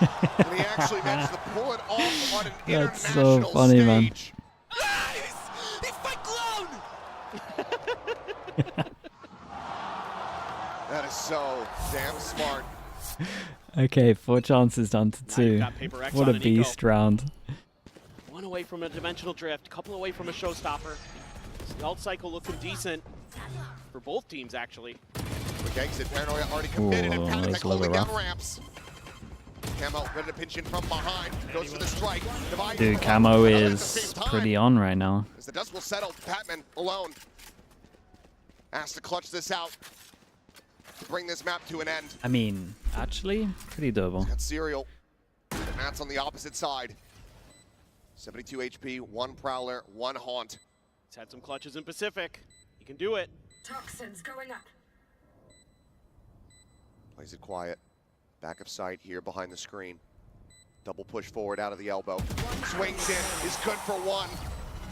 And he actually managed to pull it off on an That's international so funny, stage. man. Nice! He fight clone! That is so damn smart. Okay, 4 chances down to 2. got PRX What on a an beast eco. round. One away from a dimensional drift, couple away from a showstopper. The ult cycle looking decent for both teams, actually. Quick exit, Paranoia already committed, and Ooh, Panic that's a holding little down rough. ramps. Camo ready to pinch in from behind, goes for the strike. Divide Dude, from Camo another at the is same time. pretty on right now. As the dust will settle, Patman alone. Has to clutch this out to bring this map to an end. I mean, actually, pretty doable. Got Serial. Matt's on the opposite side. 72 HP, 1 Prowler, 1 Haunt. He's had some clutches in Pacific. He can do it. Toxins going up. Plays it quiet. Back of sight here behind the screen. Double push forward out of the elbow. Swings in, is good for 1.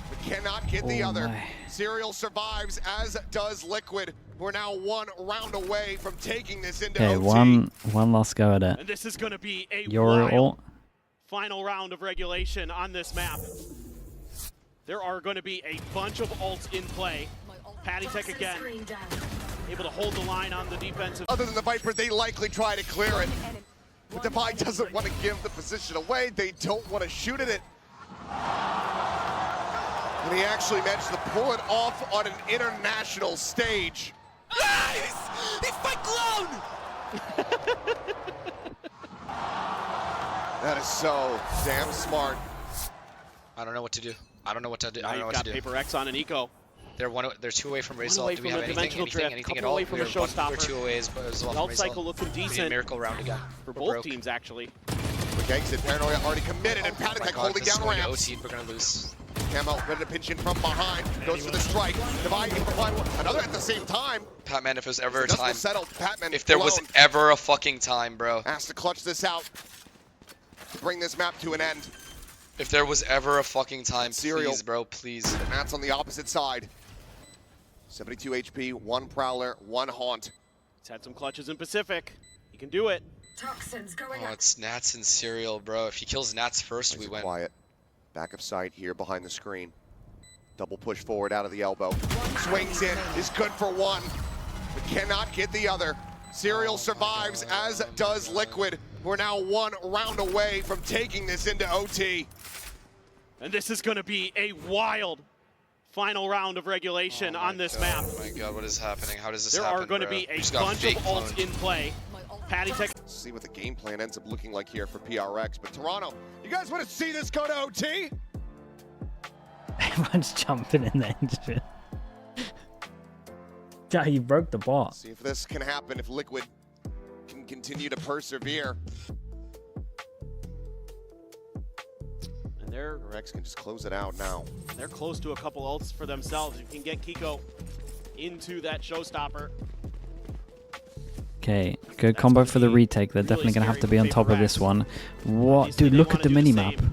But cannot get the other. My. Serial survives, as does Liquid. We're now 1 round away from taking this into Okay, OT. one last go at it. And this is going to be a Your wild ult. final round of regulation on this map. There are going to be a bunch of ults in play. Patty Tech again, able to hold the line on the defensive. Other than the Viper, they likely try to clear it. But Divide doesn't want to give the position away. They don't want to shoot at it. And he actually managed to pull it off on an international stage. Nice! He fight clone! That is so damn smart. I don't know what to do. I don't know what to do. Now I don't know you've what got to do. PRX on an eco. They're 2 away from Razor. away Do we from have a dimensional drift, anything at couple all? away from a We're 2 showstopper. away as well The from ult cycle Razor. looking We need a decent miracle round again. for We're both broke. teams, actually. Quick exit, Paranoia already committed, and Oh Panic my Tech God, holding this is down going to ramps. OT. We're gonna lose. Camo ready to pinch in from behind, goes for the strike. Divide can provide another at the same time. Patman, if there's ever a The dust will time, settle. Patman if there was alone ever a fucking time, bro. has to clutch this out to bring this map to an end. If there was ever a fucking time, Serial. please, bro, please. Matt's on the opposite side. 72 HP, 1 Prowler, 1 Haunt. He's had some clutches in Pacific. He can do it. Toxins going Oh, up. it's Nats and Serial, bro. If he kills Nats first, we Plays it win. quiet. Back of sight here behind the screen. Double push forward out of the elbow. Swings in, is good for 1, but cannot get the other. Serial survives, as does Liquid. We're now 1 round away from taking this into OT. And this is going to be a wild final round of regulation on this map. Oh my God, what is happening? How does this There happen, are going to bro? be We a just got bunch of fake ults cloned. in play. Patty Tech. Let's see what the game plan ends up looking like here for PRX. But Toronto, you guys want to see this go to OT? Everyone's jumping in the engine. Yeah, he broke the bot. See if this can happen, if Liquid can continue to persevere. And they're PRX can just close it out now. close to a couple ults for themselves. You can get Kiko into that showstopper. Okay, good combo for the retake. They're definitely going to have to be on top of this one. What? Dude, look at the minimap.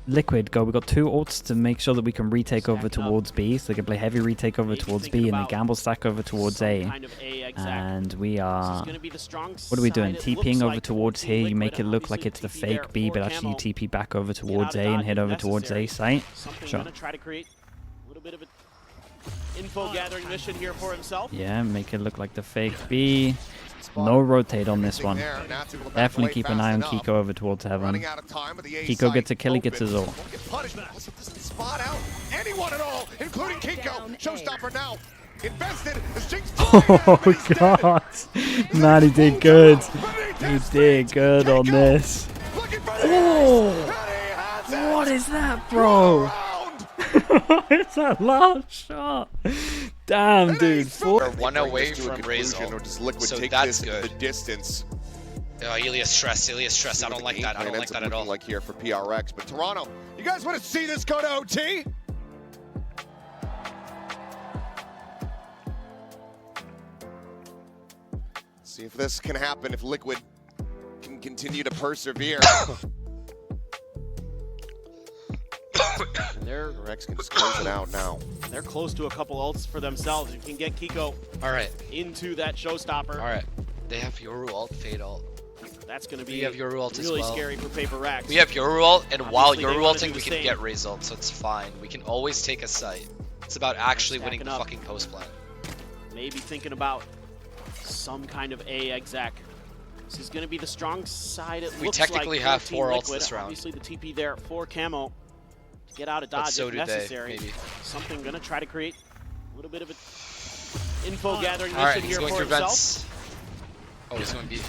Liquid, go. We've got 2 ults to make sure that we can retake over towards B. So they can play heavy retake over towards B and then gamble stack over towards A. Kind of A exact. And we are... This is gonna be the strong What are we doing? side, it TPing looks over like, towards Team here. You make Liquid, it look like obviously it's the TP there fake B, for but actually you Camo. TP back over Get out towards of A and dodge head if over towards A necessary. site. Something Sure. gonna try to create a little bit of an info gathering mission here for himself. Yeah, make it look like the fake B. No rotate on this one. Definitely keep an eye on Kiko over towards heaven. Kiko gets a kill, he gets his ult. Doesn't spot out anyone at all, including Kiko. Showstopper now. Invested as Jinx. Oh god. Man, he did good. He did good on this. Oh! What is that, bro? What is that last shot? Damn, dude. We're 1 away from Razor, Or does Liquid so take that's this good. the distance? Ilias stress. I don't like that. I don't like that at all. Like here for PRX, but Toronto, you guys want to see this go to OT? See if this can happen, if Liquid can continue to persevere. And they're PRX can just close it out now. They're close to a couple ults for themselves. You can get Kiko into that showstopper. All right. They have Yoru ult, Fade ult. That's going to be We have Yoru ult really as well. scary for Paper-X. We have Yoru ult, and while Obviously, they Yoru wanna do ulting, the we can same. get Raze ult, so it's fine. We can always take a site. It's about actually winning the up. fucking post plan. Maybe thinking about some kind of A exec. This is going to be the strong side. It We looks technically like have for Team 4 ults Liquid. this round. Obviously, the TP there for Camo to get out of dodge But so if do necessary. they, maybe. Something going to try to create a little bit of an info gathering All right, mission he's here going for through himself. vents. Oh, he's going B.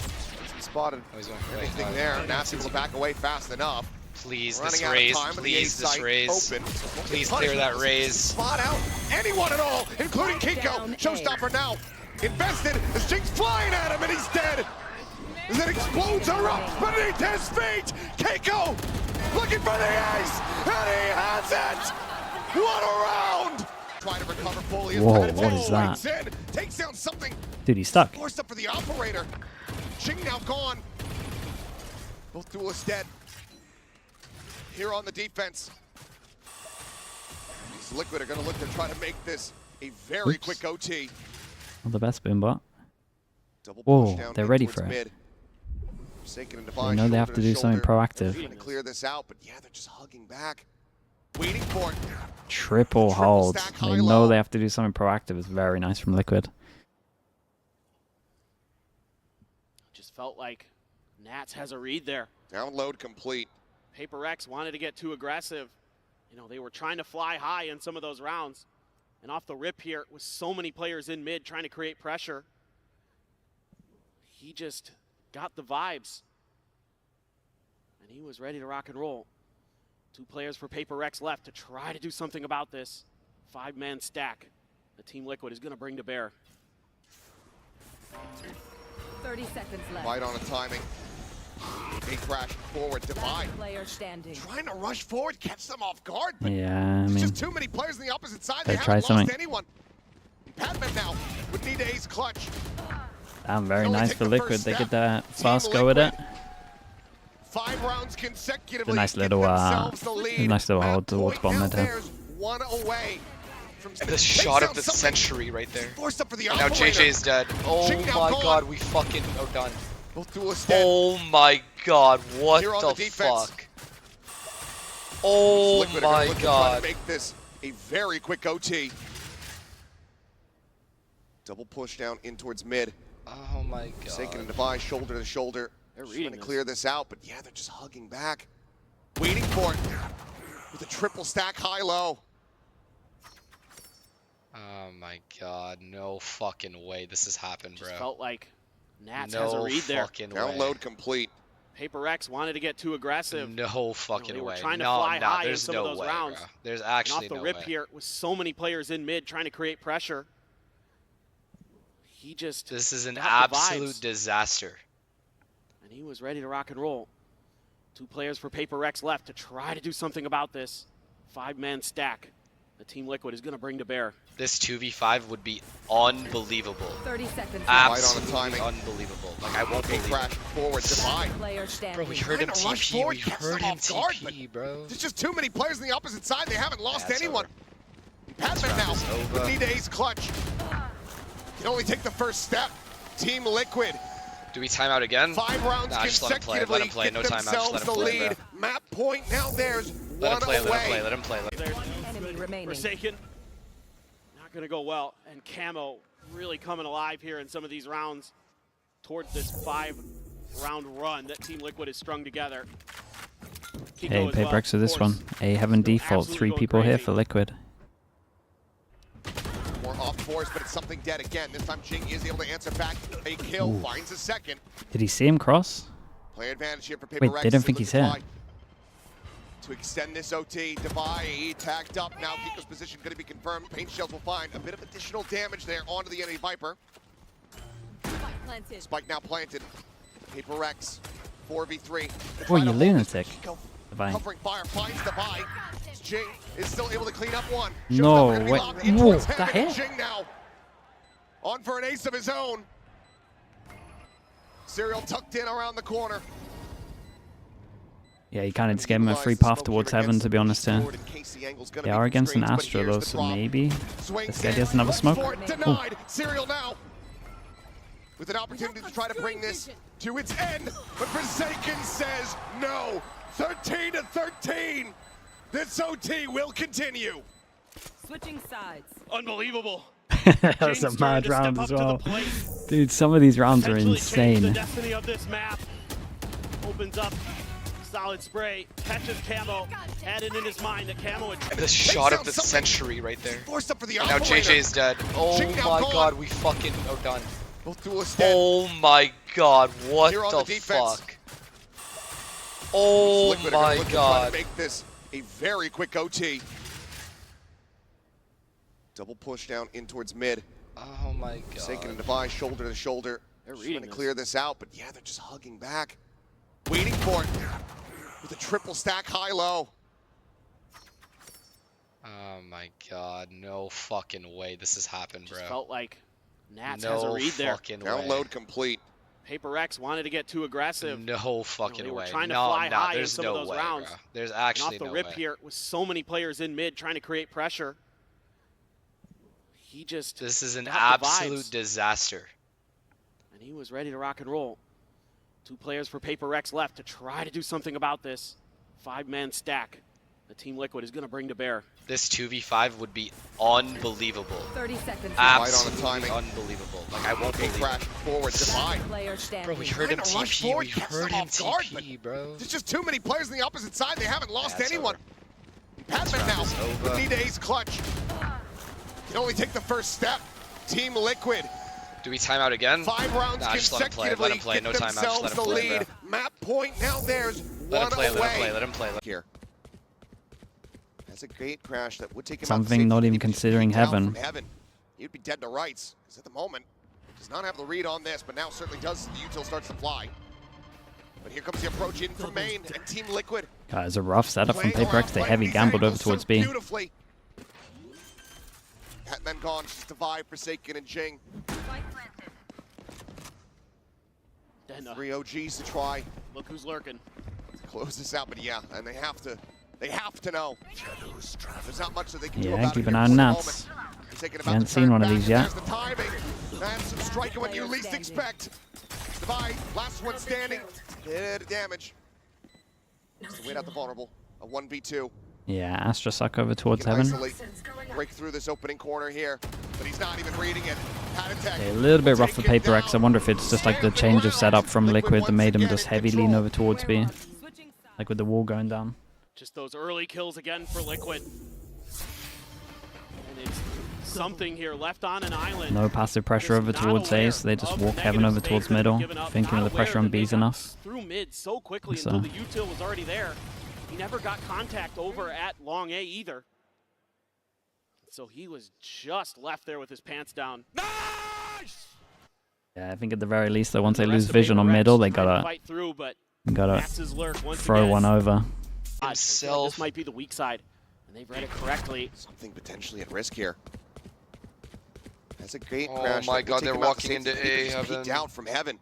Spotted Oh, he's going everything there. Nasty will back away fast enough. Please, Running this out of Raze. time, but the Please, A this site Raze. open. Please Punishment clear that doesn't Raze. Spot out anyone at all, including Kiko. Showstopper now. Invested as Jinx flying at him, and he's dead. As it explodes erupts beneath his feet. Kiko looking for the ace, and he has it. What a round! Trying to recover fully. Whoa, what is that? In, takes down something. Dude, he's stuck. Forced up for the operator. Jing now gone. Both duelists dead. Here on the defense. These Liquid are going to look to try to make this a very Oops. quick OT. Not the best Boombot. Double Whoa, push down they're in ready towards for it. mid. Forsaken and They Divine, know they have shoulder to do something shoulder. proactive. Trying to clear this out, but yeah, they're just hugging back. Waiting for it. Triple hold. stack They high know low. they have to do something proactive. It's very nice from Liquid. Just felt like Nats has a read there. Download complete. Paper-X wanted to get too aggressive. You know, they were trying to fly high in some of those rounds. And off the rip here, with so many players in mid trying to create pressure, he just got the vibes. And he was ready to rock and roll. 2 players for Paper-X left to try to do something about this 5-man stack that Team Liquid is going to bring to bear. 30 seconds left. Light on a timing. A crash forward. Divine. Player standing. Trying to rush forward, catch them off guard. But Yeah, I there's mean, just too many players on the opposite side. They better try haven't lost something. anyone. Padman now would need ace clutch. damn, very Only nice take for the Liquid. first They step. get that Team fast go with it. Liquid. 5 rounds consecutively. It's a nice give little, themselves the lead. nice little Map hold towards point bottom now, mid here. there's one away. From And the takes shot down of the something. century right there. Forced up for the And now operator. JJ's dead. Oh Jing now my gone. god, we fucking done. Both duelists dead. Oh my god, what Here on the the defense. fuck? Oh Liquid are gonna my look to try to god. make this a very quick OT. Double push down in towards mid. Oh my Forsaken and god. Divine, shoulder to shoulder. They're Trying reading to this. clear this out, but yeah, they're just hugging back. Waiting for it. With a triple stack high-low. Oh my god, no fucking way this has happened, Just bro. felt like Nats has a No read there. fucking way. Download complete. Paper-X wanted to get too aggressive. No fucking they were way. trying to No, fly no, high in there's some no of those way, rounds. bro. There's And actually off the no rip way. here, with so many players in mid trying to create pressure, he just This is an got the absolute vibes. disaster. And he was ready to rock and roll. 2 players for Paper-X left to try to do something about this 5-man stack that Team Liquid is going to bring to bear. This 2v5 would be unbelievable. 30 seconds left. Absolutely timing. unbelievable. Like, I won't A believe crash it. forward. Divine. Player standing. Bro, we heard him Trying to rush TP. forward, We catch heard them him off guard, TP, bro. There's just too many players on the opposite side. They haven't lost That's anyone. over. Padman now This round is would over. need ace clutch. Can only take the first step. Team Liquid. Do we time out again? 5 rounds Nah, just let him play. consecutively Let him play. get No timeout. Just themselves let him the play, lead. Map point now. There's Let him one play. away. Let him play. Let him play. There's Enemy remaining. Forsaken. Not going to go well. And Camo really coming alive here in some of these rounds towards this 5-round run that Team Liquid has strung together. Kiko Hey, as well, Paper-X for of this course. one. A having default. Absolutely 3 going people here crazy. for Liquid. More off course, but it's something dead again. This time Jing is able to answer back. A kill, Ooh. finds a second. Did he see him cross? Play advantage here for Wait, Paper-X. they don't They think look he's to here. try to extend this OT. Divine tagged up. Now Kiko's position going to be confirmed. Paint shells will find a bit of additional damage there onto the enemy Viper. Planted. Spike now planted. Paper-X 4v3. Oh, you lunatic. Kiko Divine. covering fire, finds the buy. Jing is still able to clean up one. No, Showstopper gonna be wait. locked in Whoa, towards that him, and hit? Jing now on for an ace of his own. Serial tucked in around the corner. Yeah, he kind of just gave him a free path towards heaven, to be honest here. They are against an Astra though, so maybe this guy gets another smoke. Denied. Serial now. With an opportunity to try to bring this to its end, but Forsaken says no. 13-13. This OT will continue. Switching sides. Unbelievable. That was a mad round as well. Dude, some of these rounds are insane. The destiny of this map. Opens up. Solid spray, catches Camo, had it in his mind that Camo would... The shot of the century right there. Forced up for the And now JJ is dead. Oh my god, we fucking are done. Oh my god, what the fuck? Oh my god. Make this a very quick OT. Double push down in towards mid. Oh my god. Forsaken and Device, shoulder to shoulder. They're trying to clear this out, but yeah, they're just hugging back. Waiting for it. With a triple stack high-low. Oh my god, no fucking way this has happened, bro. Just felt like Nats has a read there. Download complete. PRX wanted to get too aggressive. No fucking they were way. trying to fly high there's in some no of those way, rounds. bro. There's actually and off no the rip way. here with so many players in mid trying to create pressure. He just This is an got the absolute vibes, disaster. and he was ready to rock and roll. 2 players for PRX left to try to do something about this 5-man stack that Team Liquid is going to bring to bear. This 2v5 would be unbelievable. 30 seconds. Absolutely Right on the timing. unbelievable. Like, I won't believe Crash forward, Divine. Player standing. Bro, we heard him Trying to rush TP. forward, We catch heard them him off guard, TP, bro. There's just too many players on the opposite side. They haven't lost That's anyone. over. Padman now This round is would over. need to ace clutch. Can only take the first step. Team Liquid. Do we time out again? 5 rounds Nah, just let him play. consecutively. Let him play. Get No timeout. Just themselves let him the play, lead. bro. Map point now. There's Let him one play. away. Let him play. Let him play. Here. That's a great crash that would take him Something out not safe. even He'd be considering down heaven. from heaven. He'd be dead to rights. Because at the moment, does not have the read on this, but now certainly does. The util starts to fly. But here comes the approach in from main and Team Liquid. Guys, a rough setup from Playing PRX. around, They playing heavy these gambled over angles so towards B. beautifully. Hatman gone, just Divide, Forsaken, and Jing. 3 OGs to try. Look who's lurking. Close this out, but yeah, and they have to know. There's not much that they can do Yeah, about keep it an here eye for on the Nats. moment. He's taking You about haven't to seen turn one of back, these and yet. There's the timing. That's some striking when you least standing. expect. Divide, last one standing. Bit of damage. Just wait out the vulnerable. A 1v2. Yeah, Astra suck over towards Can heaven. isolate, break through this opening corner here, but he's not even reading it. Had attack. Okay, a little bit rough for Take him PRX. I down. wonder if it's just like the change of setup from Liquid that made him just heavy lean over towards B. Switching sides. Like with the wall going down. Just those early kills again for Liquid. And it's something here left on an island. No passive pressure over Just towards not A, so they just aware walk of heaven the over negative towards space that middle, they've given up, thinking not the pressure aware on that they B's got enough. Through mid so quickly So- until the util was already there. He never got contact over at long A either. So he was just left there with his pants down. Yeah, I think at the very least, though, once they The lose rest of vision on PRX middle, they trying to gotta fight through, but gotta Max's lurk once throw again. one over. Himself. This might be the weak side, and they've read it correctly. Something potentially at risk here. That's a great Oh crash. my that would God, take they're him out walking safe. into If he A, just Heaven. peeked out from heaven.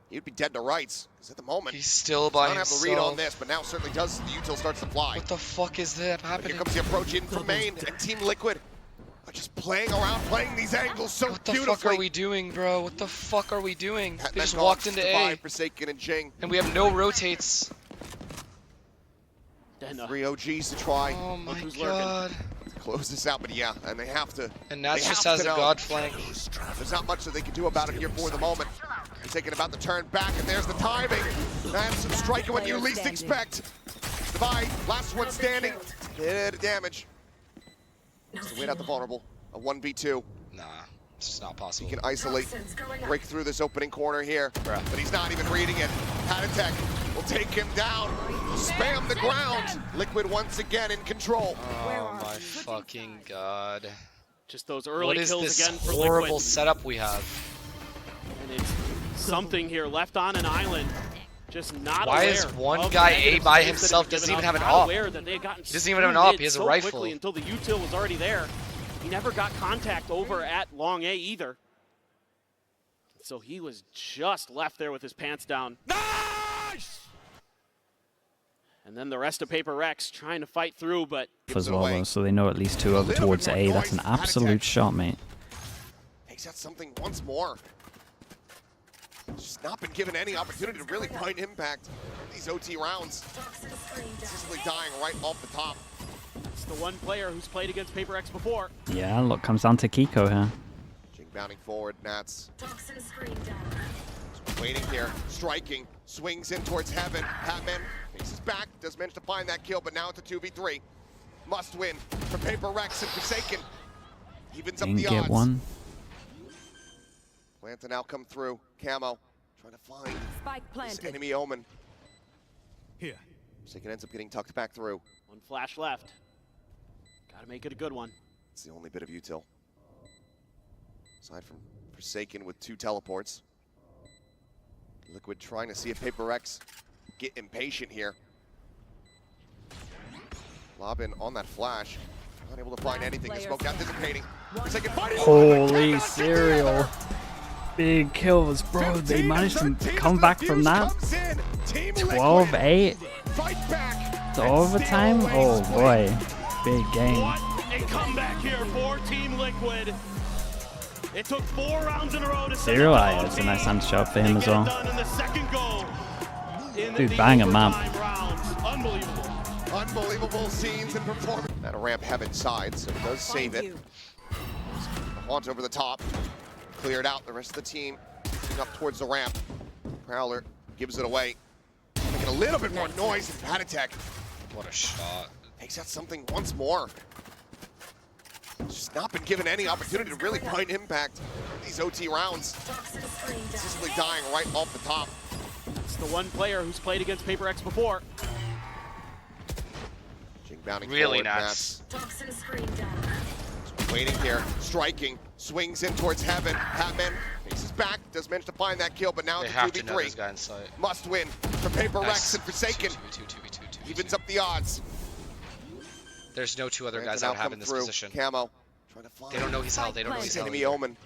He'd be dead to rights. Because at the moment, He's still does by not have the read on himself. this, but now certainly does. The util starts to fly. What the fuck is that But happening? here comes the approach in from main and Team Liquid are just playing around, playing these angles so What the beautifully. fuck are we doing, bro? What the fuck are we doing? Hatman They just gone, walked into Divide, A, Forsaken, and Jing. and we have no rotates. Then, 3 OGs to try. Oh my who's lurking. god. Close this out, but yeah, and they have to. And Nats they just have has to a know. god flank. There's not much that they can do about it here for the moment. He's taking about to turn back, and there's the timing. That's some striking when you Player least standing. expect. Divide, last one standing. Bit of damage. Just wait out the vulnerable. A 1v2. Nah, it's just not He possible. can isolate, break through this opening corner here, Bruh. but he's not even reading it. Had attack will take him down. Spam the ground. Liquid once again in control. Oh my fucking god. just those early What is kills this again for horrible Liquid. setup we have? And it's something here left on an island. Just not Why aware is one of guy the negative A by space that himself, they've doesn't given even have an not op. aware that they had gotten He doesn't even have an through op, mid he has a so rifle. quickly until the util was already there. He never got contact over at long A either. So he was just left there with his pants down. And then the rest of PRX trying to fight through, but as well, though, so they know at least 2 over towards A. That's an absolute shot, mate. Takes out something once more. Just not been given any opportunity to really find impact in these OT rounds. Consistently dying right off the top. It's the one player who's played against PRX before. Yeah, look, comes down to Kiko here. Jing bounding forward, Nats. Waiting here, striking, swings in towards Heaven. Hatman faces back, does manage to find that kill, but now it's a 2v3. Must win for PRX and Forsaken. Evens up Didn't the get odds. one. Plan to now come through. Camo trying to find Spike this planted. enemy Omen. Here. Forsaken ends up getting tucked back through. One flash left. Gotta make it a good one. It's the only bit of util. Aside from Forsaken with 2 teleports. Liquid trying to see if PRX get impatient here. Lobbin on that flash. Not able to find anything. The smoke out dissipating. Forsaken fighting. Holy cereal. Big kills, bro. They managed to come back from that. 12-8 to overtime. Oh boy, big game. What a comeback here for Team Liquid. It took 4 rounds in a row to Serial Eye, it's a nice hand shot for him as well. Dude, bang a map. Unbelievable. Unbelievable scenes and performance. That'll ramp Heaven side, so it does save it. Haunt over the top. Cleared out. The rest of the team moving up towards the ramp. Prowler gives it away. Making a little bit more noise than Patatek. What a shot. Takes out something once more. Just not been given any opportunity to really find impact in these OT rounds. Consistently dying right off the top. It's the one player who's played against PRX before. Jing bounding Really forward, nice. Waiting here, striking, swings in towards Heaven. Hatman faces back, does manage to find that kill, but now They it's have a to know this 2v3. guy in sight. Must win for PRX Nice. and Forsaken. 2v2. Evens up the odds. There's no 2 other Plans guys to I now would have come in this through. position. Camo trying to find They don't know he's hell. They don't know he's this hell. enemy either. Omen.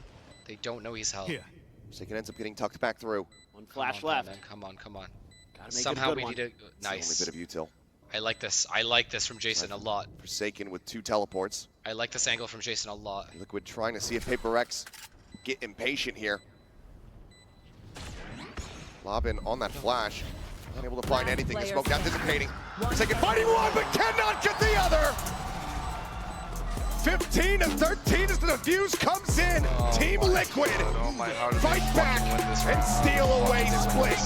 They don't know he's hell. Here. Forsaken ends up getting tucked back through. One flash Come on, left. man. Come on. Gotta make Somehow it a good we one. need to. It's Nice. the only bit of util. I like this. I like this from Jason a lot. Forsaken with 2 teleports. I like this angle from Jason a lot. Liquid trying to see if PRX get impatient here. Lobbin on that flash. Not able to find anything. The smoke out dissipating. Forsaken fighting one, but cannot get the other. 15 to 13 as the defuse comes in. Team Liquid fight back and steal away split.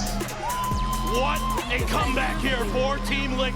What a comeback here for Team Liquid.